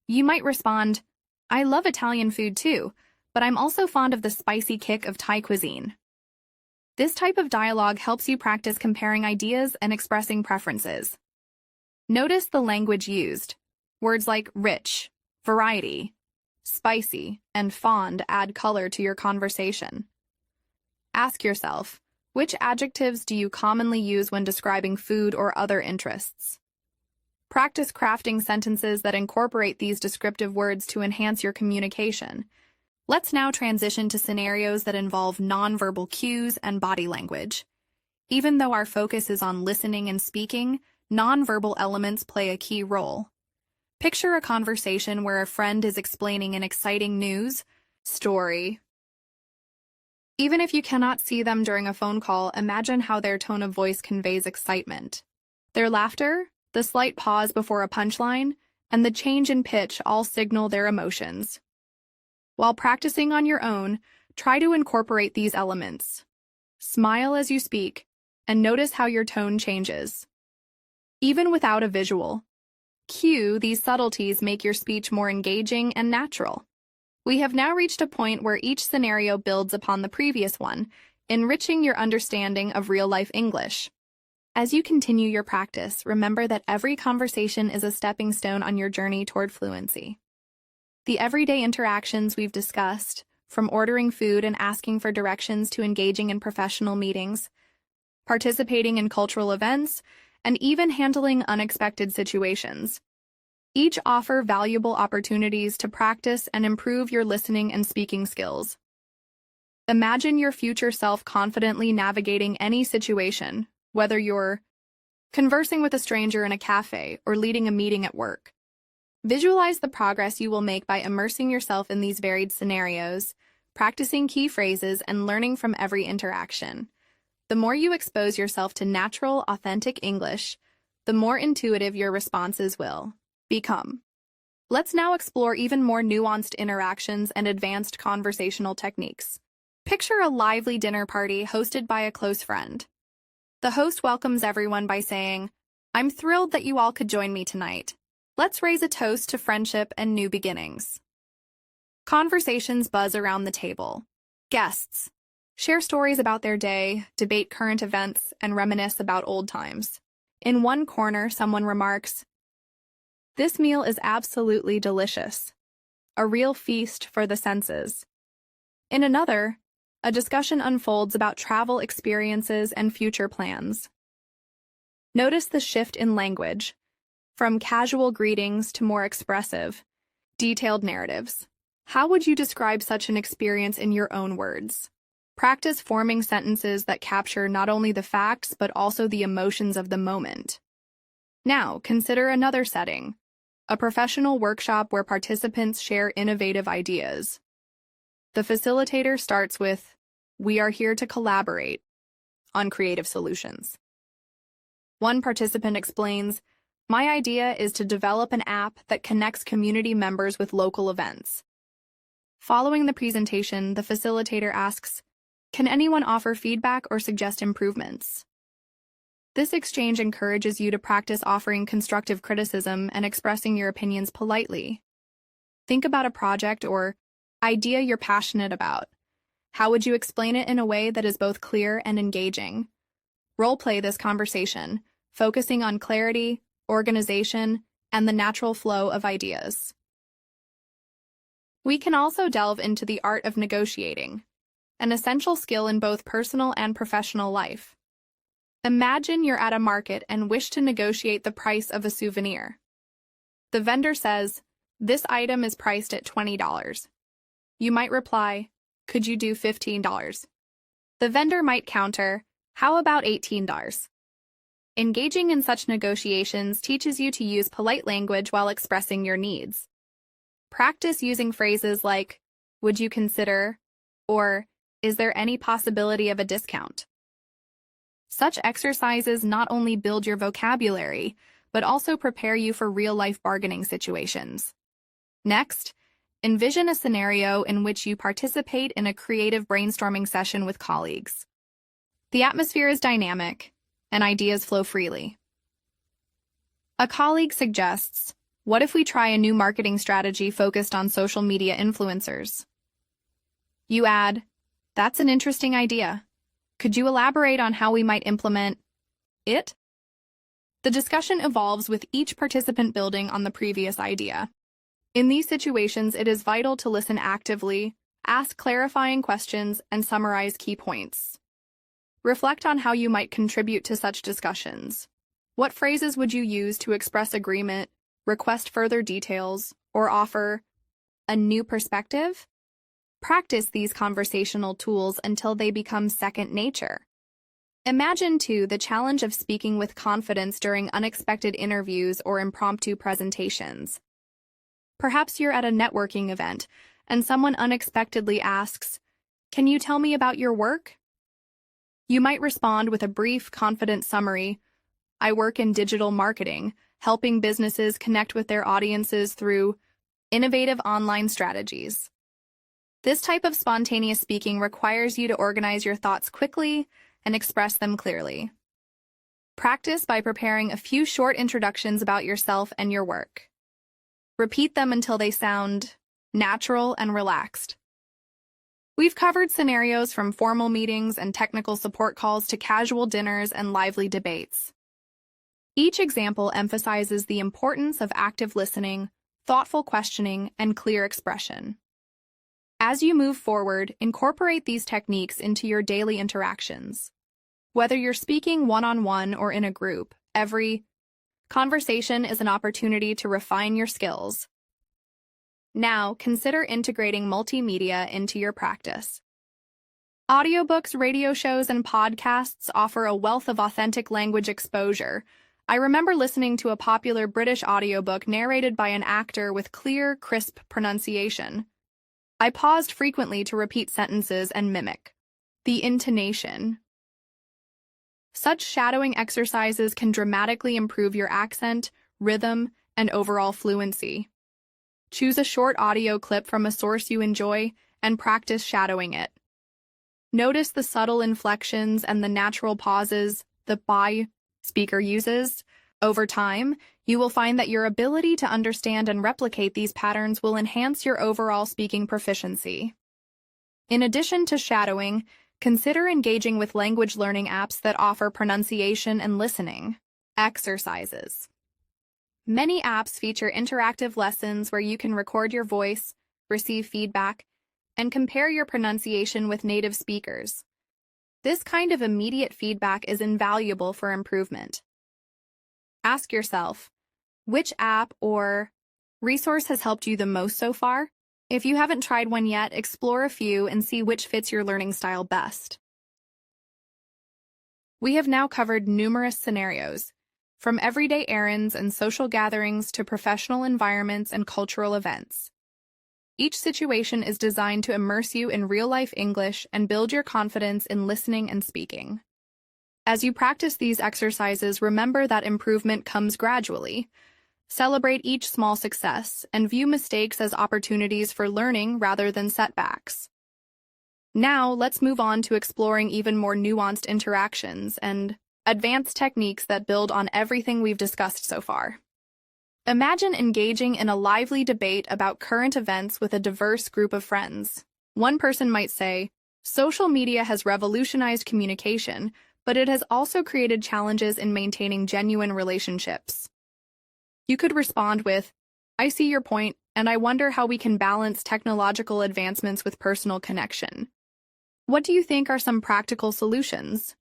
You might respond, "I love Italian food too, but I'm also fond of the spicy kick of Thai cuisine." This type of dialogue helps you practice comparing ideas and expressing preferences. Notice the language used. Words like rich, variety, spicy, and fond add color to your conversation. Ask yourself, which adjectives do you commonly use when describing food or other interests? Practice crafting sentences that incorporate these descriptive words to enhance your communication. Let's now transition to scenarios that involve nonverbal cues and body language. Even though our focus is on listening and speaking, nonverbal elements play a key role. Picture a conversation where a friend is explaining an exciting news story. Even if you cannot see them during a phone call, imagine how their tone of voice conveys excitement. Their laughter, the slight pause before a punchline, and the change in pitch all signal their emotions. While practicing on your own, try to incorporate these elements. Smile as you speak, and notice how your tone changes. Even without a visual cue, these subtleties make your speech more engaging and natural. We have now reached a point where each scenario builds upon the previous one, enriching your understanding of real-life English. As you continue your practice, remember that every conversation is a stepping stone on your journey toward fluency. The everyday interactions we've discussed, from ordering food and asking for directions to engaging in professional meetings, participating in cultural events, and even handling unexpected situations, each offer valuable opportunities to practice and improve your listening and speaking skills. Imagine your future self confidently navigating any situation, whether you're conversing with a stranger in a cafe or leading a meeting at work. Visualize the progress you will make by immersing yourself in these varied scenarios, practicing key phrases, and learning from every interaction. The more you expose yourself to natural, authentic English, the more intuitive your responses will become. Let's now explore even more nuanced interactions and advanced conversational techniques. Picture a lively dinner party hosted by a close friend. The host welcomes everyone by saying, "I'm thrilled that you all could join me tonight. Let's raise a toast to friendship and new beginnings." Conversations buzz around the table. Guests share stories about their day, debate current events, and reminisce about old times. In one corner, someone remarks, "This meal is absolutely delicious. A real feast for the senses." In another, a discussion unfolds about travel experiences and future plans. Notice the shift in language, from casual greetings to more expressive, detailed narratives. How would you describe such an experience in your own words? Practice forming sentences that capture not only the facts but also the emotions of the moment. Now, consider another setting, a professional workshop where participants share innovative ideas. The facilitator starts with, "We are here to collaborate on creative solutions." One participant explains, "My idea is to develop an app that connects community members with local events." Following the presentation, the facilitator asks, "Can anyone offer feedback or suggest improvements?" This exchange encourages you to practice offering constructive criticism and expressing your opinions politely. Think about a project or idea you're passionate about. How would you explain it in a way that is both clear and engaging? Role-play this conversation, focusing on clarity, organization, and the natural flow of ideas. We can also delve into the art of negotiating, an essential skill in both personal and professional life. Imagine you're at a market and wish to negotiate the price of a souvenir. The vendor says, "This item is priced at $20. You might reply, "Could you do $15? The vendor might counter, "How about $18? Engaging in such negotiations teaches you to use polite language while expressing your needs. Practice using phrases like, "Would you consider?" or "Is there any possibility of a discount?" Such exercises not only build your vocabulary, but also prepare you for real-life bargaining situations. Next, envision a scenario in which you participate in a creative brainstorming session with colleagues. The atmosphere is dynamic, and ideas flow freely. A colleague suggests, "What if we try a new marketing strategy focused on social media influencers?" You add, "That's an interesting idea. Could you elaborate on how we might implement it?" The discussion evolves with each participant building on the previous idea. In these situations, it is vital to listen actively, ask clarifying questions, and summarize key points. Reflect on how you might contribute to such discussions. What phrases would you use to express agreement, request further details, or offer a new perspective? Practice these conversational tools until they become second nature. Imagine, too, the challenge of speaking with confidence during unexpected interviews or impromptu presentations. Perhaps you're at a networking event, and someone unexpectedly asks, "Can you tell me about your work?" You might respond with a brief, confident summary. "I work in digital marketing, helping businesses connect with their audiences through innovative online strategies." This type of spontaneous speaking requires you to organize your thoughts quickly and express them clearly. Practice by preparing a few short introductions about yourself and your work. Repeat them until they sound natural and relaxed. We've covered scenarios from formal meetings and technical support calls to casual dinners and lively debates. Each example emphasizes the importance of active listening, thoughtful questioning, and clear expression. As you move forward, incorporate these techniques into your daily interactions. Whether you're speaking one-on-one or in a group, every conversation is an opportunity to refine your skills. Now, consider integrating multimedia into your practice. Audiobooks, radio shows, and podcasts offer a wealth of authentic language exposure. I remember listening to a popular British audiobook narrated by an actor with clear, crisp pronunciation. I paused frequently to repeat sentences and mimic the intonation. Such shadowing exercises can dramatically improve your accent, rhythm, and overall fluency. Choose a short audio clip from a source you enjoy and practice shadowing it. Notice the subtle inflections and the natural pauses the speaker uses. Over time, you will find that your ability to understand and replicate these patterns will enhance your overall speaking proficiency. In addition to shadowing, consider engaging with language learning apps that offer pronunciation and listening exercises. Many apps feature interactive lessons where you can record your voice, receive feedback, and compare your pronunciation with native speakers. This kind of immediate feedback is invaluable for improvement. Ask yourself, which app or resource has helped you the most so far? If you haven't tried one yet, explore a few and see which fits your learning style best. We have now covered numerous scenarios, from everyday errands and social gatherings to professional environments and cultural events. Each situation is designed to immerse you in real-life English and build your confidence in listening and speaking. As you practice these exercises, remember that improvement comes gradually. Celebrate each small success and view mistakes as opportunities for learning rather than setbacks. Now, let's move on to exploring even more nuanced interactions and advanced techniques that build on everything we've discussed so far. Imagine engaging in a lively debate about current events with a diverse group of friends. One person might say, "Social media has revolutionized communication, but it has also created challenges in maintaining genuine relationships." You could respond with, "I see your point, and I wonder how we can balance technological advancements with personal connection. What do you think are some practical solutions?"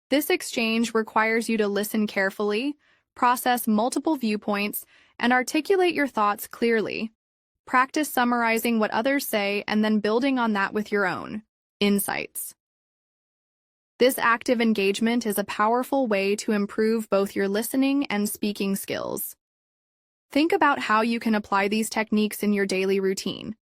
This exchange requires you to listen carefully, process multiple viewpoints, and articulate your thoughts clearly. Practice summarizing what others say and then building on that with your own insights. This active engagement is a powerful way to improve both your listening and speaking skills. Think about how you can apply these techniques in your daily routine.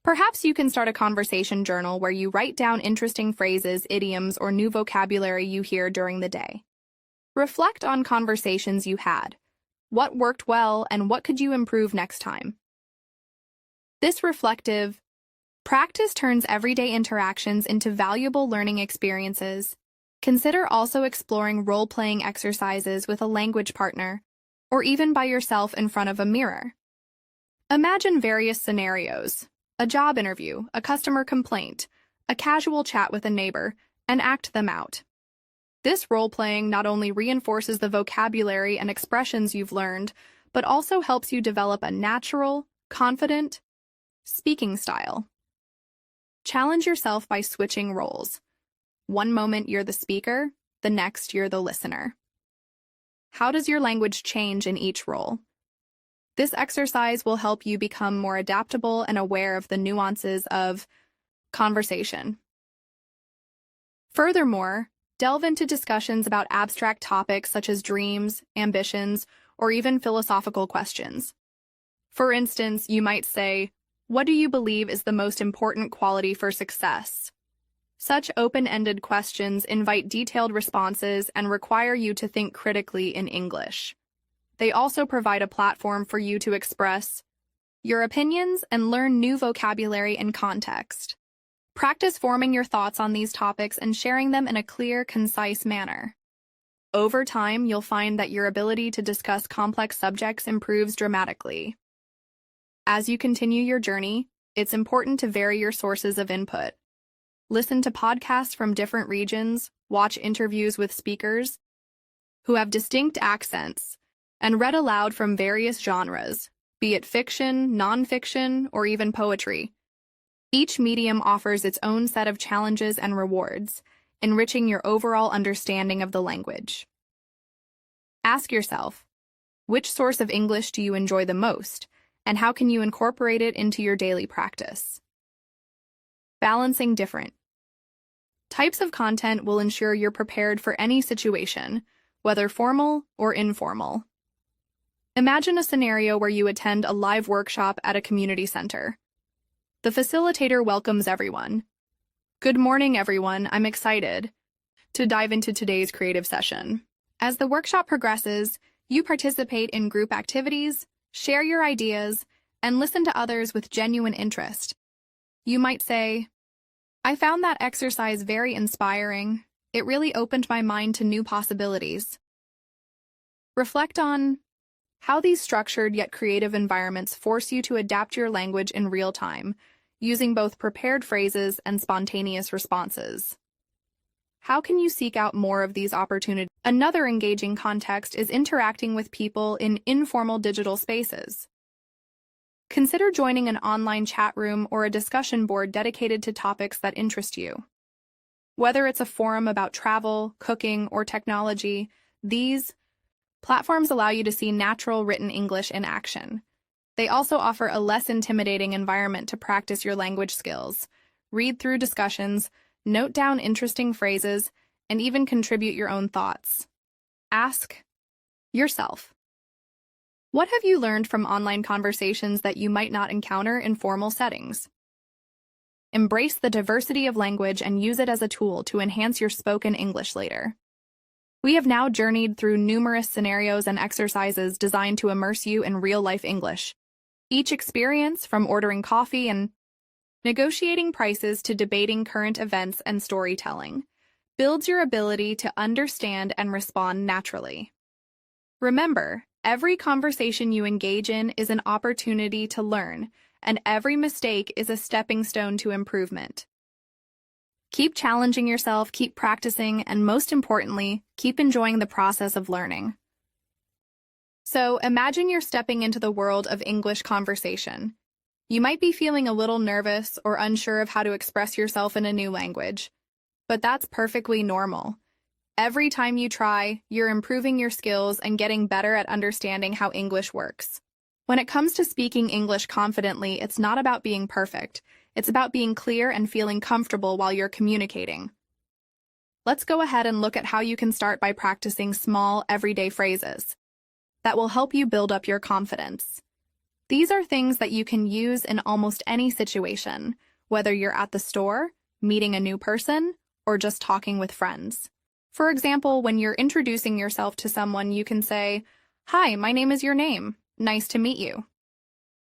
Perhaps you can start a conversation journal where you write down interesting phrases, idioms, or new vocabulary you hear during the day. Reflect on conversations you had. What worked well and what could you improve next time? This reflective practice turns everyday interactions into valuable learning experiences. Consider also exploring role-playing exercises with a language partner, or even by yourself in front of a mirror. Imagine various scenarios: a job interview, a customer complaint, a casual chat with a neighbor, and act them out. This role-playing not only reinforces the vocabulary and expressions you've learned, but also helps you develop a natural, confident speaking style. Challenge yourself by switching roles. One moment you're the speaker, the next you're the listener. How does your language change in each role? This exercise will help you become more adaptable and aware of the nuances of conversation. Furthermore, delve into discussions about abstract topics such as dreams, ambitions, or even philosophical questions. For instance, you might say, "What do you believe is the most important quality for success?" Such open-ended questions invite detailed responses and require you to think critically in English. They also provide a platform for you to express your opinions and learn new vocabulary and context. Practice forming your thoughts on these topics and sharing them in a clear, concise manner. Over time, you'll find that your ability to discuss complex subjects improves dramatically. As you continue your journey, it's important to vary your sources of input. Listen to podcasts from different regions, watch interviews with speakers who have distinct accents, and read aloud from various genres, be it fiction, nonfiction, or even poetry. Each medium offers its own set of challenges and rewards, enriching your overall understanding of the language. Ask yourself, which source of English do you enjoy the most, and how can you incorporate it into your daily practice? Balancing different types of content will ensure you're prepared for any situation, whether formal or informal. Imagine a scenario where you attend a live workshop at a community center. The facilitator welcomes everyone. "Good morning, everyone. I'm excited to dive into today's creative session." As the workshop progresses, you participate in group activities, share your ideas, and listen to others with genuine interest. You might say, "I found that exercise very inspiring. It really opened my mind to new possibilities." Reflect on how these structured yet creative environments force you to adapt your language in real time, using both prepared phrases and spontaneous responses. How can you seek out more of these opportunities? Another engaging context is interacting with people in informal digital spaces. Consider joining an online chat room or a discussion board dedicated to topics that interest you. Whether it's a forum about travel, cooking, or technology, these platforms allow you to see natural written English in action. They also offer a less intimidating environment to practice your language skills. Read through discussions, note down interesting phrases, and even contribute your own thoughts. Ask yourself, what have you learned from online conversations that you might not encounter in formal settings? Embrace the diversity of language and use it as a tool to enhance your spoken English later. We have now journeyed through numerous scenarios and exercises designed to immerse you in real-life English. Each experience, from ordering coffee and negotiating prices to debating current events and storytelling, builds your ability to understand and respond naturally. Remember, every conversation you engage in is an opportunity to learn, and every mistake is a stepping stone to improvement. Keep challenging yourself, keep practicing, and most importantly, keep enjoying the process of learning. So, imagine you're stepping into the world of English conversation. You might be feeling a little nervous or unsure of how to express yourself in a new language, but that's perfectly normal. Every time you try, you're improving your skills and getting better at understanding how English works. When it comes to speaking English confidently, it's not about being perfect. It's about being clear and feeling comfortable while you're communicating. Let's go ahead and look at how you can start by practicing small, everyday phrases that will help you build up your confidence. These are things that you can use in almost any situation, whether you're at the store, meeting a new person, or just talking with friends. For example, when you're introducing yourself to someone, you can say, "Hi, my name is your name. Nice to meet you."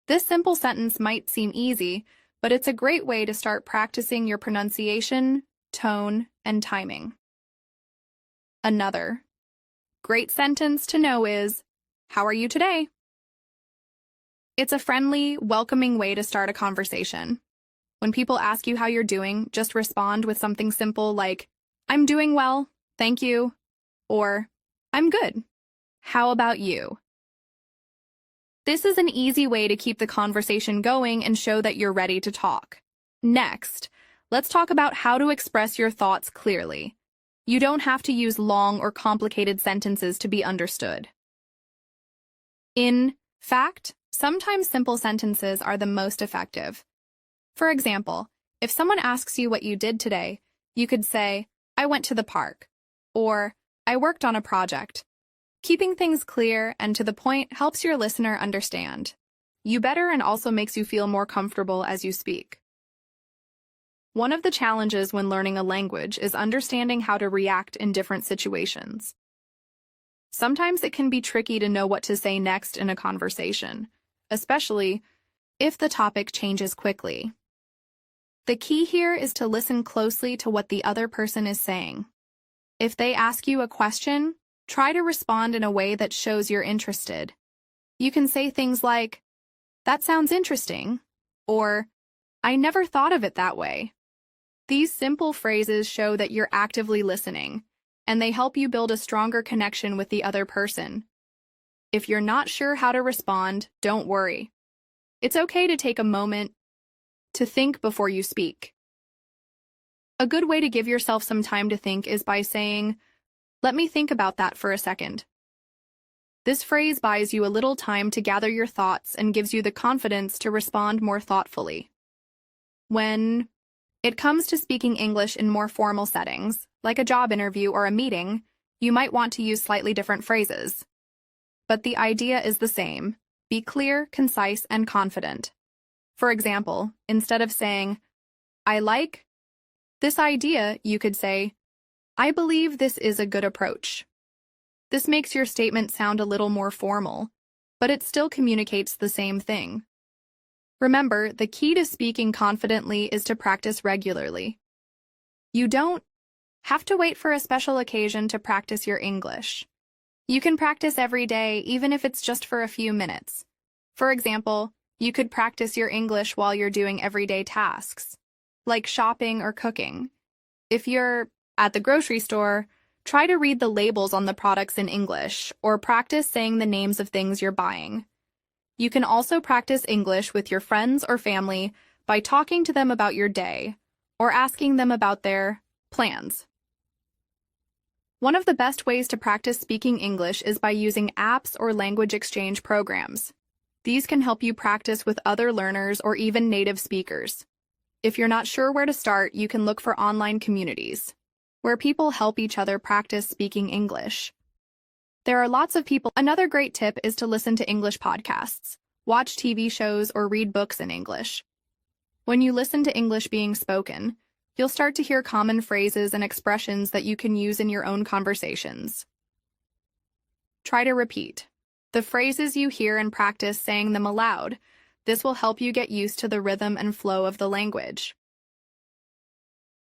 This simple sentence might seem easy, but it's a great way to start practicing your pronunciation, tone, and timing. Another great sentence to know is, "How are you today?" It's a friendly, welcoming way to start a conversation. When people ask you how you're doing, just respond with something simple like, "I'm doing well, thank you," or "I'm good. How about you?" This is an easy way to keep the conversation going and show that you're ready to talk. Next, let's talk about how to express your thoughts clearly. You don't have to use long or complicated sentences to be understood. In fact, sometimes simple sentences are the most effective. For example, if someone asks you what you did today, you could say, "I went to the park," or "I worked on a project." Keeping things clear and to the point helps your listener understand you better and also makes you feel more comfortable as you speak. One of the challenges when learning a language is understanding how to react in different situations. Sometimes it can be tricky to know what to say next in a conversation, especially if the topic changes quickly. The key here is to listen closely to what the other person is saying. If they ask you a question, try to respond in a way that shows you're interested. You can say things like, "That sounds interesting," or "I never thought of it that way." These simple phrases show that you're actively listening, and they help you build a stronger connection with the other person. If you're not sure how to respond, don't worry. It's okay to take a moment to think before you speak. A good way to give yourself some time to think is by saying, "Let me think about that for a second." This phrase buys you a little time to gather your thoughts and gives you the confidence to respond more thoughtfully. When it comes to speaking English in more formal settings, like a job interview or a meeting, you might want to use slightly different phrases. But the idea is the same. Be clear, concise, and confident. For example, instead of saying, "I like this idea," you could say, "I believe this is a good approach." This makes your statement sound a little more formal, but it still communicates the same thing. Remember, the key to speaking confidently is to practice regularly. You don't have to wait for a special occasion to practice your English. You can practice every day, even if it's just for a few minutes. For example, you could practice your English while you're doing everyday tasks, like shopping or cooking. If you're at the grocery store, try to read the labels on the products in English, or practice saying the names of things you're buying. You can also practice English with your friends or family by talking to them about your day, or asking them about their plans. One of the best ways to practice speaking English is by using apps or language exchange programs. These can help you practice with other learners or even native speakers. If you're not sure where to start, you can look for online communities, where people help each other practice speaking English. There are lots of people. Another great tip is to listen to English podcasts, watch TV shows, or read books in English. When you listen to English being spoken, you'll start to hear common phrases and expressions that you can use in your own conversations. Try to repeat the phrases you hear and practice saying them aloud. This will help you get used to the rhythm and flow of the language.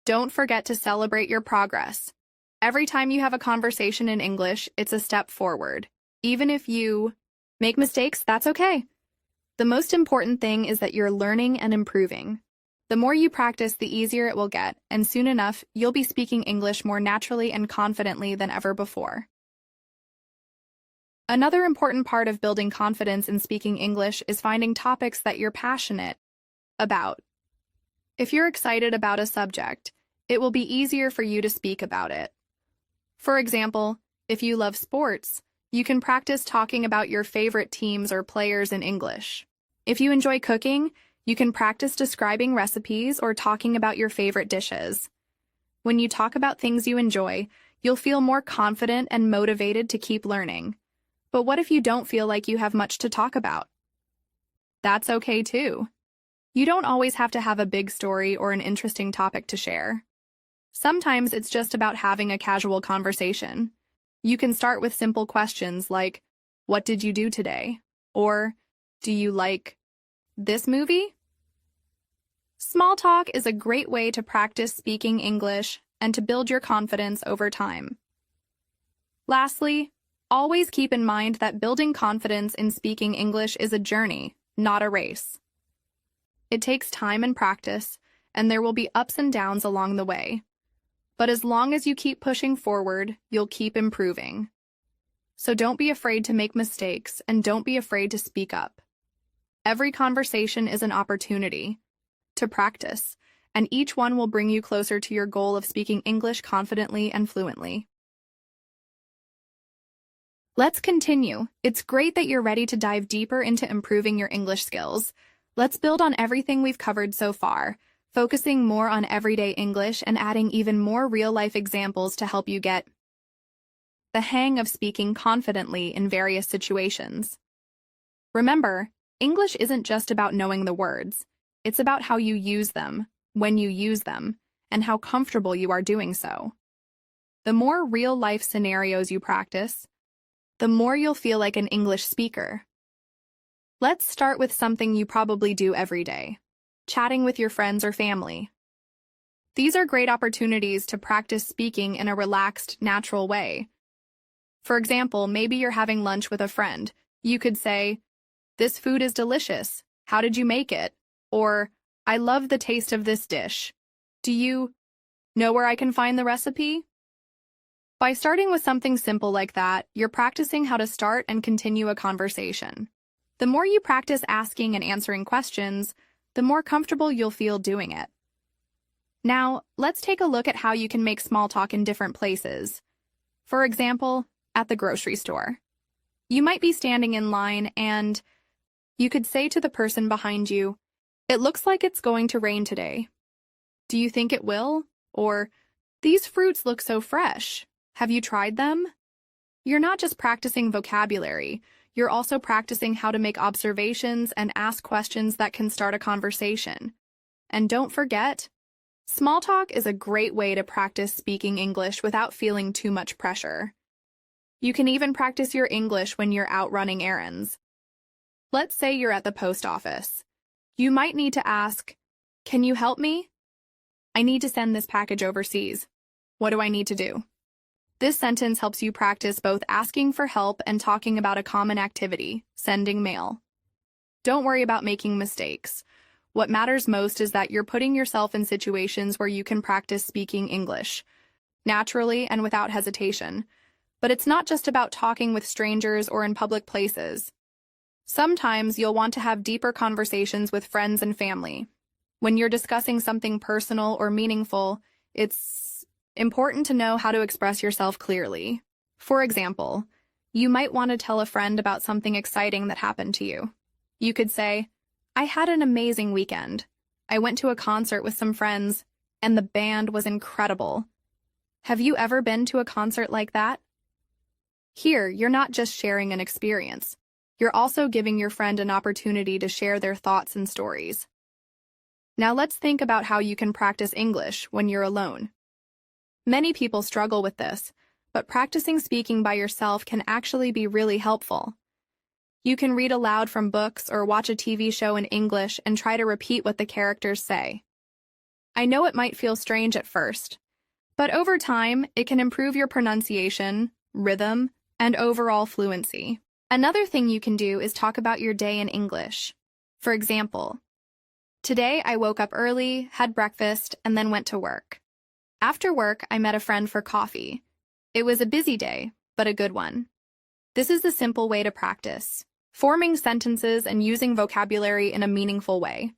Don't forget to celebrate your progress. Every time you have a conversation in English, it's a step forward. Even if you make mistakes, that's okay. The most important thing is that you're learning and improving. The more you practice, the easier it will get, and soon enough, you'll be speaking English more naturally and confidently than ever before. Another important part of building confidence in speaking English is finding topics that you're passionate about. If you're excited about a subject, it will be easier for you to speak about it. For example, if you love sports, you can practice talking about your favorite teams or players in English. If you enjoy cooking, you can practice describing recipes or talking about your favorite dishes. When you talk about things you enjoy, you'll feel more confident and motivated to keep learning. But what if you don't feel like you have much to talk about? That's okay too. You don't always have to have a big story or an interesting topic to share. Sometimes it's just about having a casual conversation. You can start with simple questions like, "What did you do today?" Or, "Do you like this movie?" Small talk is a great way to practice speaking English and to build your confidence over time. Lastly, always keep in mind that building confidence in speaking English is a journey, not a race. It takes time and practice, and there will be ups and downs along the way. But as long as you keep pushing forward, you'll keep improving. So don't be afraid to make mistakes, and don't be afraid to speak up. Every conversation is an opportunity to practice, and each one will bring you closer to your goal of speaking English confidently and fluently. Let's continue. It's great that you're ready to dive deeper into improving your English skills. Let's build on everything we've covered so far, focusing more on everyday English and adding even more real-life examples to help you get the hang of speaking confidently in various situations. Remember, English isn't just about knowing the words. It's about how you use them, when you use them, and how comfortable you are doing so. The more real-life scenarios you practice, the more you'll feel like an English speaker. Let's start with something you probably do every day, chatting with your friends or family. These are great opportunities to practice speaking in a relaxed, natural way. For example, maybe you're having lunch with a friend. You could say, "This food is delicious. How did you make it?" Or, "I love the taste of this dish. Do you know where I can find the recipe?" By starting with something simple like that, you're practicing how to start and continue a conversation. The more you practice asking and answering questions, the more comfortable you'll feel doing it. Now, let's take a look at how you can make small talk in different places. For example, at the grocery store. You might be standing in line and you could say to the person behind you, "It looks like it's going to rain today. Do you think it will?" Or, "These fruits look so fresh. Have you tried them?" You're not just practicing vocabulary, you're also practicing how to make observations and ask questions that can start a conversation. And don't forget, small talk is a great way to practice speaking English without feeling too much pressure. You can even practice your English when you're out running errands. Let's say you're at the post office. You might need to ask, "Can you help me? I need to send this package overseas. What do I need to do?" This sentence helps you practice both asking for help and talking about a common activity, sending mail. Don't worry about making mistakes. What matters most is that you're putting yourself in situations where you can practice speaking English, naturally and without hesitation. But it's not just about talking with strangers or in public places. Sometimes you'll want to have deeper conversations with friends and family. When you're discussing something personal or meaningful, it's important to know how to express yourself clearly. For example, you might want to tell a friend about something exciting that happened to you. You could say, "I had an amazing weekend. I went to a concert with some friends, and the band was incredible. Have you ever been to a concert like that?" Here, you're not just sharing an experience. You're also giving your friend an opportunity to share their thoughts and stories. Now let's think about how you can practice English when you're alone. Many people struggle with this, but practicing speaking by yourself can actually be really helpful. You can read aloud from books or watch a TV show in English and try to repeat what the characters say. I know it might feel strange at first, but over time, it can improve your pronunciation, rhythm, and overall fluency. Another thing you can do is talk about your day in English. For example, "Today I woke up early, had breakfast, and then went to work. After work, I met a friend for coffee. It was a busy day, but a good one." This is a simple way to practice, forming sentences and using vocabulary in a meaningful way.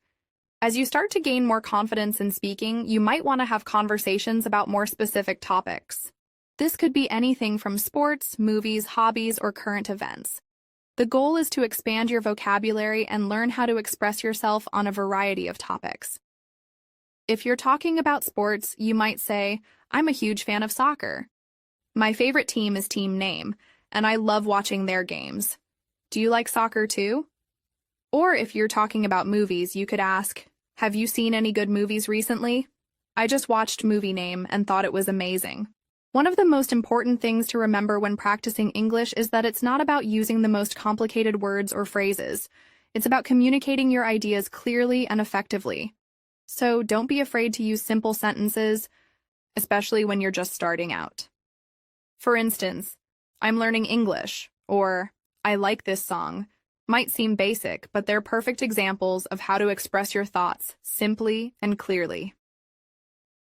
As you start to gain more confidence in speaking, you might want to have conversations about more specific topics. This could be anything from sports, movies, hobbies, or current events. The goal is to expand your vocabulary and learn how to express yourself on a variety of topics. If you're talking about sports, you might say, "I'm a huge fan of soccer. My favorite team is Team Name, and I love watching their games. Do you like soccer too?" Or if you're talking about movies, you could ask, "Have you seen any good movies recently? I just watched Movie Name and thought it was amazing." One of the most important things to remember when practicing English is that it's not about using the most complicated words or phrases. It's about communicating your ideas clearly and effectively. So don't be afraid to use simple sentences, especially when you're just starting out. For instance, "I'm learning English," or "I like this song," might seem basic, but they're perfect examples of how to express your thoughts simply and clearly.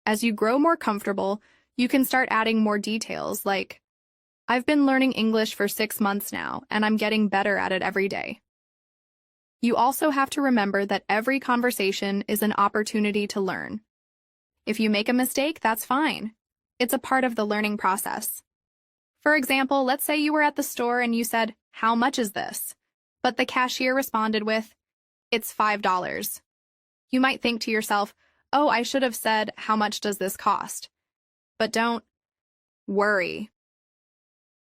As you grow more comfortable, you can start adding more details like, "I've been learning English for 6 months now, and I'm getting better at it every day." You also have to remember that every conversation is an opportunity to learn. If you make a mistake, that's fine. It's a part of the learning process. For example, let's say you were at the store and you said, "How much is this?" But the cashier responded with, "It's $5. You might think to yourself, "Oh, I should have said, 'How much does this cost?'" But don't worry.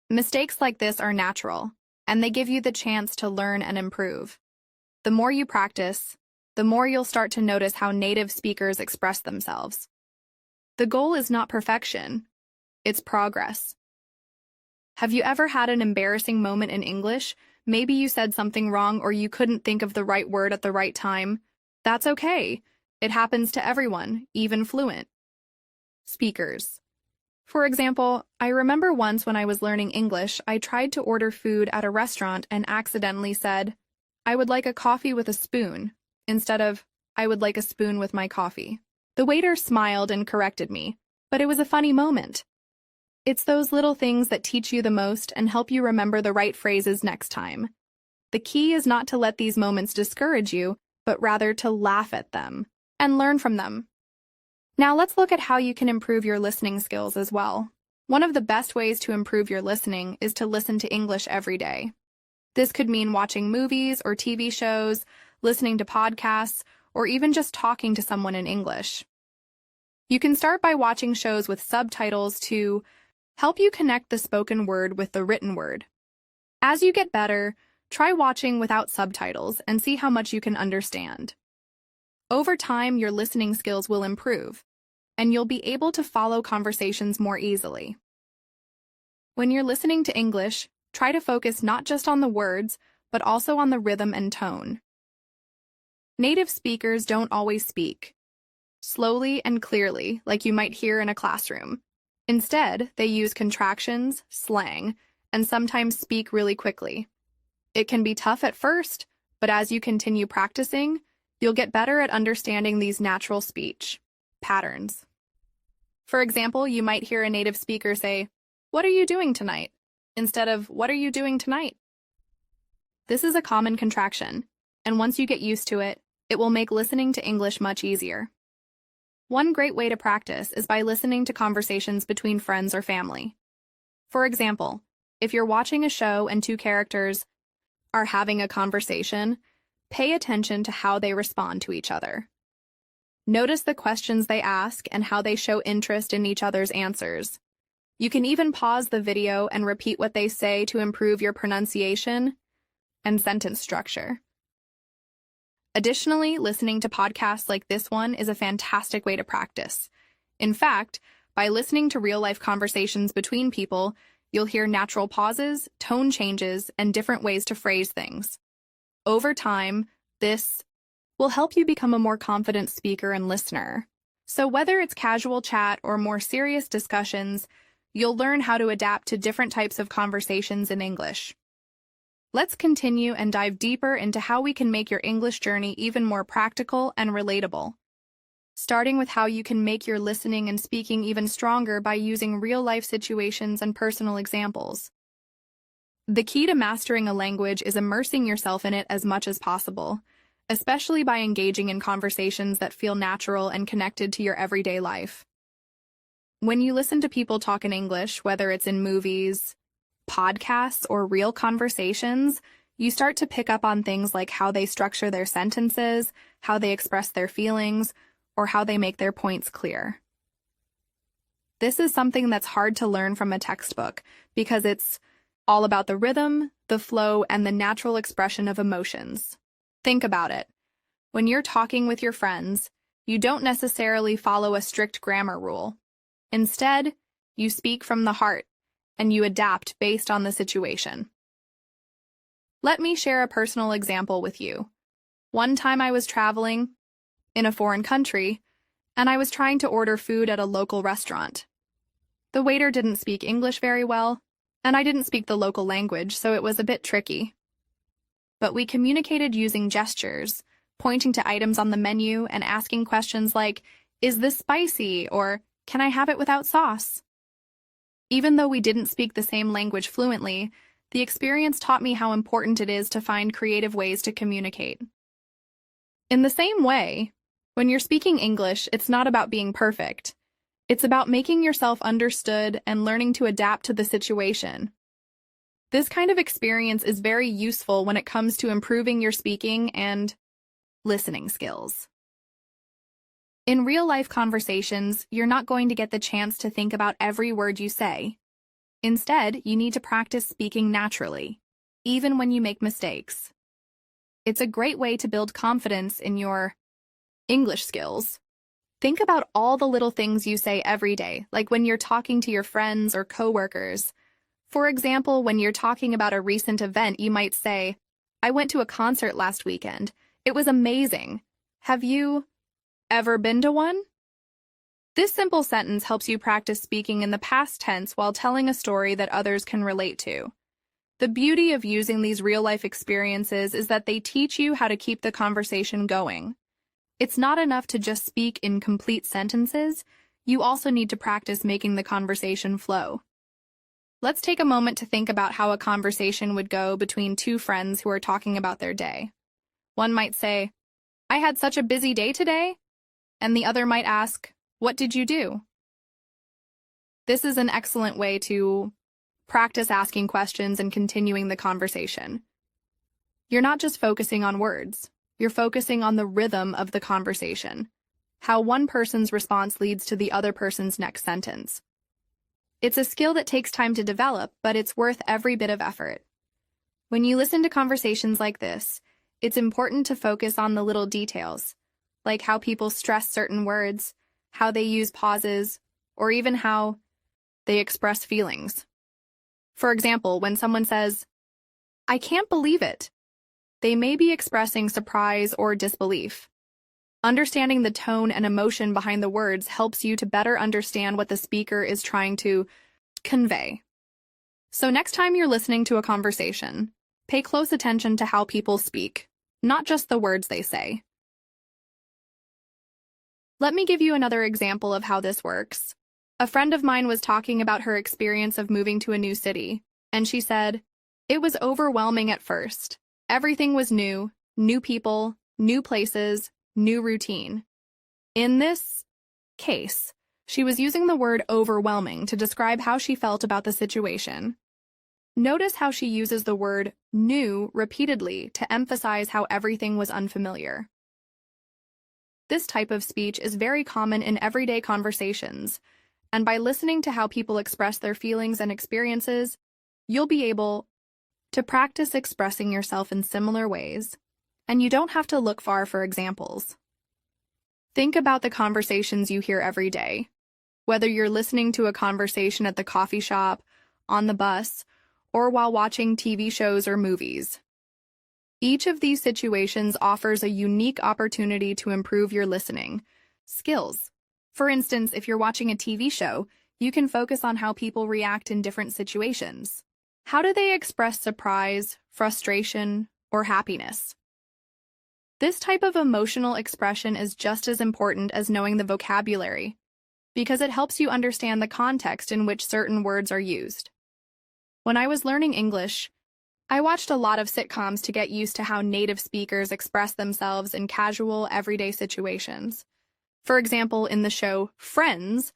Mistakes like this are natural, and they give you the chance to learn and improve. The more you practice, the more you'll start to notice how native speakers express themselves. The goal is not perfection, it's progress. Have you ever had an embarrassing moment in English? Maybe you said something wrong or you couldn't think of the right word at the right time. That's okay. It happens to everyone, even fluent speakers. For example, I remember once when I was learning English, I tried to order food at a restaurant and accidentally said, "I would like a coffee with a spoon," instead of, "I would like a spoon with my coffee." The waiter smiled and corrected me, but it was a funny moment. It's those little things that teach you the most and help you remember the right phrases next time. The key is not to let these moments discourage you, but rather to laugh at them and learn from them. Now let's look at how you can improve your listening skills as well. One of the best ways to improve your listening is to listen to English every day. This could mean watching movies or TV shows, listening to podcasts, or even just talking to someone in English. You can start by watching shows with subtitles to help you connect the spoken word with the written word. As you get better, try watching without subtitles and see how much you can understand. Over time, your listening skills will improve, and you'll be able to follow conversations more easily. When you're listening to English, try to focus not just on the words, but also on the rhythm and tone. Native speakers don't always speak slowly and clearly like you might hear in a classroom. Instead, they use contractions, slang, and sometimes speak really quickly. It can be tough at first, but as you continue practicing, you'll get better at understanding these natural speech patterns. For example, you might hear a native speaker say, "What are you doing tonight?" instead of, "What are you doing tonight?" This is a common contraction, and once you get used to it, it will make listening to English much easier. One great way to practice is by listening to conversations between friends or family. For example, if you're watching a show and two characters are having a conversation, pay attention to how they respond to each other. Notice the questions they ask and how they show interest in each other's answers. You can even pause the video and repeat what they say to improve your pronunciation and sentence structure. Additionally, listening to podcasts like this one is a fantastic way to practice. In fact, by listening to real-life conversations between people, you'll hear natural pauses, tone changes, and different ways to phrase things. Over time, this will help you become a more confident speaker and listener. So whether it's casual chat or more serious discussions, you'll learn how to adapt to different types of conversations in English. Let's continue and dive deeper into how we can make your English journey even more practical and relatable. Starting with how you can make your listening and speaking even stronger by using real-life situations and personal examples. The key to mastering a language is immersing yourself in it as much as possible, especially by engaging in conversations that feel natural and connected to your everyday life. When you listen to people talk in English, whether it's in movies, podcasts, or real conversations, you start to pick up on things like how they structure their sentences, how they express their feelings, or how they make their points clear. This is something that's hard to learn from a textbook because it's all about the rhythm, the flow, and the natural expression of emotions. Think about it. When you're talking with your friends, you don't necessarily follow a strict grammar rule. Instead, you speak from the heart, and you adapt based on the situation. Let me share a personal example with you. One time I was traveling in a foreign country, and I was trying to order food at a local restaurant. The waiter didn't speak English very well, and I didn't speak the local language, so it was a bit tricky. But we communicated using gestures, pointing to items on the menu and asking questions like, "Is this spicy?" or "Can I have it without sauce?" Even though we didn't speak the same language fluently, the experience taught me how important it is to find creative ways to communicate. In the same way, When you're speaking English, it's not about being perfect. It's about making yourself understood and learning to adapt to the situation. This kind of experience is very useful when it comes to improving your speaking and listening skills. In real-life conversations, you're not going to get the chance to think about every word you say. Instead, you need to practice speaking naturally, even when you make mistakes. It's a great way to build confidence in your English skills. Think about all the little things you say every day, like when you're talking to your friends or coworkers. For example, when you're talking about a recent event, you might say, "I went to a concert last weekend. It was amazing. Have you ever been to one?" This simple sentence helps you practice speaking in the past tense while telling a story that others can relate to. The beauty of using these real-life experiences is that they teach you how to keep the conversation going. It's not enough to just speak in complete sentences. You also need to practice making the conversation flow. Let's take a moment to think about how a conversation would go between two friends who are talking about their day. One might say, "I had such a busy day today," and the other might ask, "What did you do?" This is an excellent way to practice asking questions and continuing the conversation. You're not just focusing on words. You're focusing on the rhythm of the conversation, how one person's response leads to the other person's next sentence. It's a skill that takes time to develop, but it's worth every bit of effort. When you listen to conversations like this, it's important to focus on the little details, like how people stress certain words, how they use pauses, or even how they express feelings. For example, when someone says, "I can't believe it," they may be expressing surprise or disbelief. Understanding the tone and emotion behind the words helps you to better understand what the speaker is trying to convey. So next time you're listening to a conversation, pay close attention to how people speak, not just the words they say. Let me give you another example of how this works. A friend of mine was talking about her experience of moving to a new city, and she said, "It was overwhelming at first. Everything was new people, new places, new routine." In this case, she was using the word overwhelming to describe how she felt about the situation. Notice how she uses the word new repeatedly to emphasize how everything was unfamiliar. This type of speech is very common in everyday conversations, and by listening to how people express their feelings and experiences, you'll be able to practice expressing yourself in similar ways, and you don't have to look far for examples. Think about the conversations you hear every day, whether you're listening to a conversation at the coffee shop, on the bus, or while watching TV shows or movies. Each of these situations offers a unique opportunity to improve your listening skills. For instance, if you're watching a TV show, you can focus on how people react in different situations. How do they express surprise, frustration, or happiness? This type of emotional expression is just as important as knowing the vocabulary, because it helps you understand the context in which certain words are used. When I was learning English, I watched a lot of sitcoms to get used to how native speakers express themselves in casual, everyday situations. For example, in the show Friends,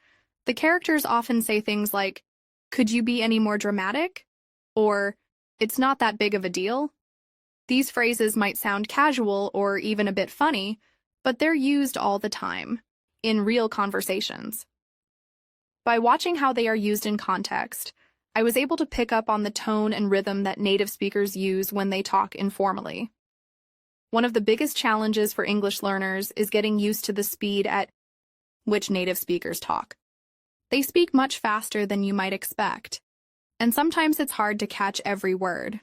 the characters often say things like, "Could you be any more dramatic?" or "It's not that big of a deal." These phrases might sound casual or even a bit funny, but they're used all the time, in real conversations. By watching how they are used in context, I was able to pick up on the tone and rhythm that native speakers use when they talk informally. One of the biggest challenges for English learners is getting used to the speed at which native speakers talk. They speak much faster than you might expect, and sometimes it's hard to catch every word.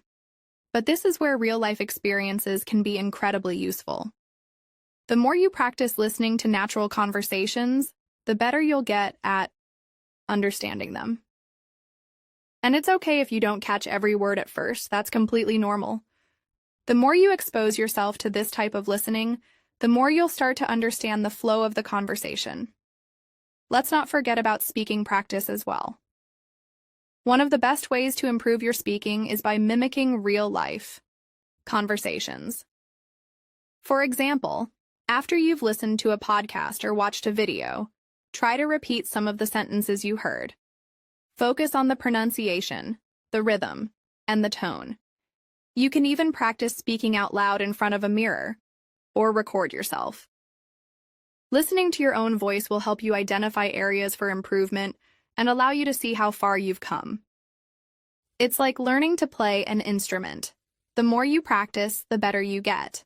But this is where real-life experiences can be incredibly useful. The more you practice listening to natural conversations, the better you'll get at understanding them. And it's okay if you don't catch every word at first. That's completely normal. The more you expose yourself to this type of listening, the more you'll start to understand the flow of the conversation. Let's not forget about speaking practice as well. One of the best ways to improve your speaking is by mimicking real-life conversations. For example, After you've listened to a podcast or watched a video, try to repeat some of the sentences you heard. Focus on the pronunciation, the rhythm, and the tone. You can even practice speaking out loud in front of a mirror or record yourself. Listening to your own voice will help you identify areas for improvement and allow you to see how far you've come. It's like learning to play an instrument. The more you practice, the better you get.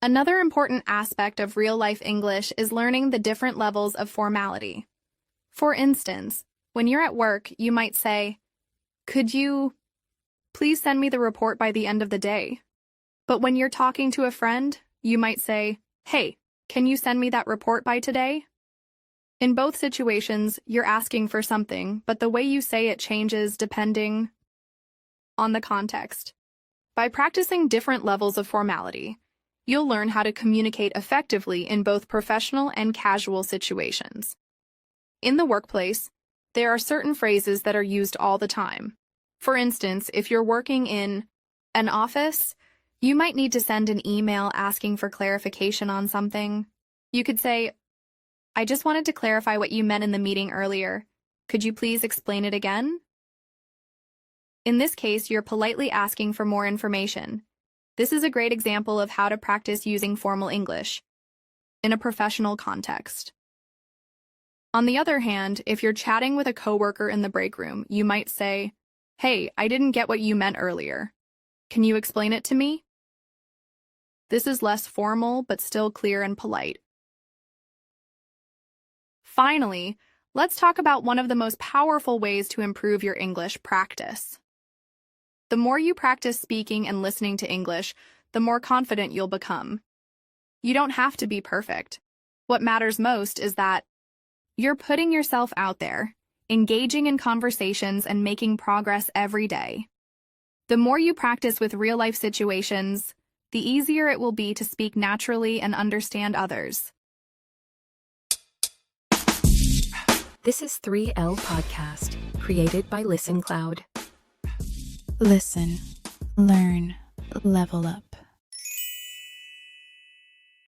Another important aspect of real-life English is learning the different levels of formality. For instance, when you're at work, you might say, "Could you please send me the report by the end of the day?" But when you're talking to a friend, you might say, "Hey, can you send me that report by today?" In both situations, you're asking for something, but the way you say it changes depending on the context. By practicing different levels of formality, you'll learn how to communicate effectively in both professional and casual situations. In the workplace, there are certain phrases that are used all the time. For instance, if you're working in an office, you might need to send an email asking for clarification on something. You could say, "I just wanted to clarify what you meant in the meeting earlier. Could you please explain it again?" In this case, you're politely asking for more information. This is a great example of how to practice using formal English in a professional context. On the other hand, if you're chatting with a coworker in the break room, you might say, "Hey, I didn't get what you meant earlier. Can you explain it to me?" This is less formal, but still clear and polite. Finally, let's talk about one of the most powerful ways to improve your English practice. The more you practice speaking and listening to English, the more confident you'll become. You don't have to be perfect. What matters most is that you're putting yourself out there, engaging in conversations and making progress every day. The more you practice with real-life situations, the easier it will be to speak naturally and understand others. This is threeL Podcast, created by Listen Cloud. Listen, learn, level up.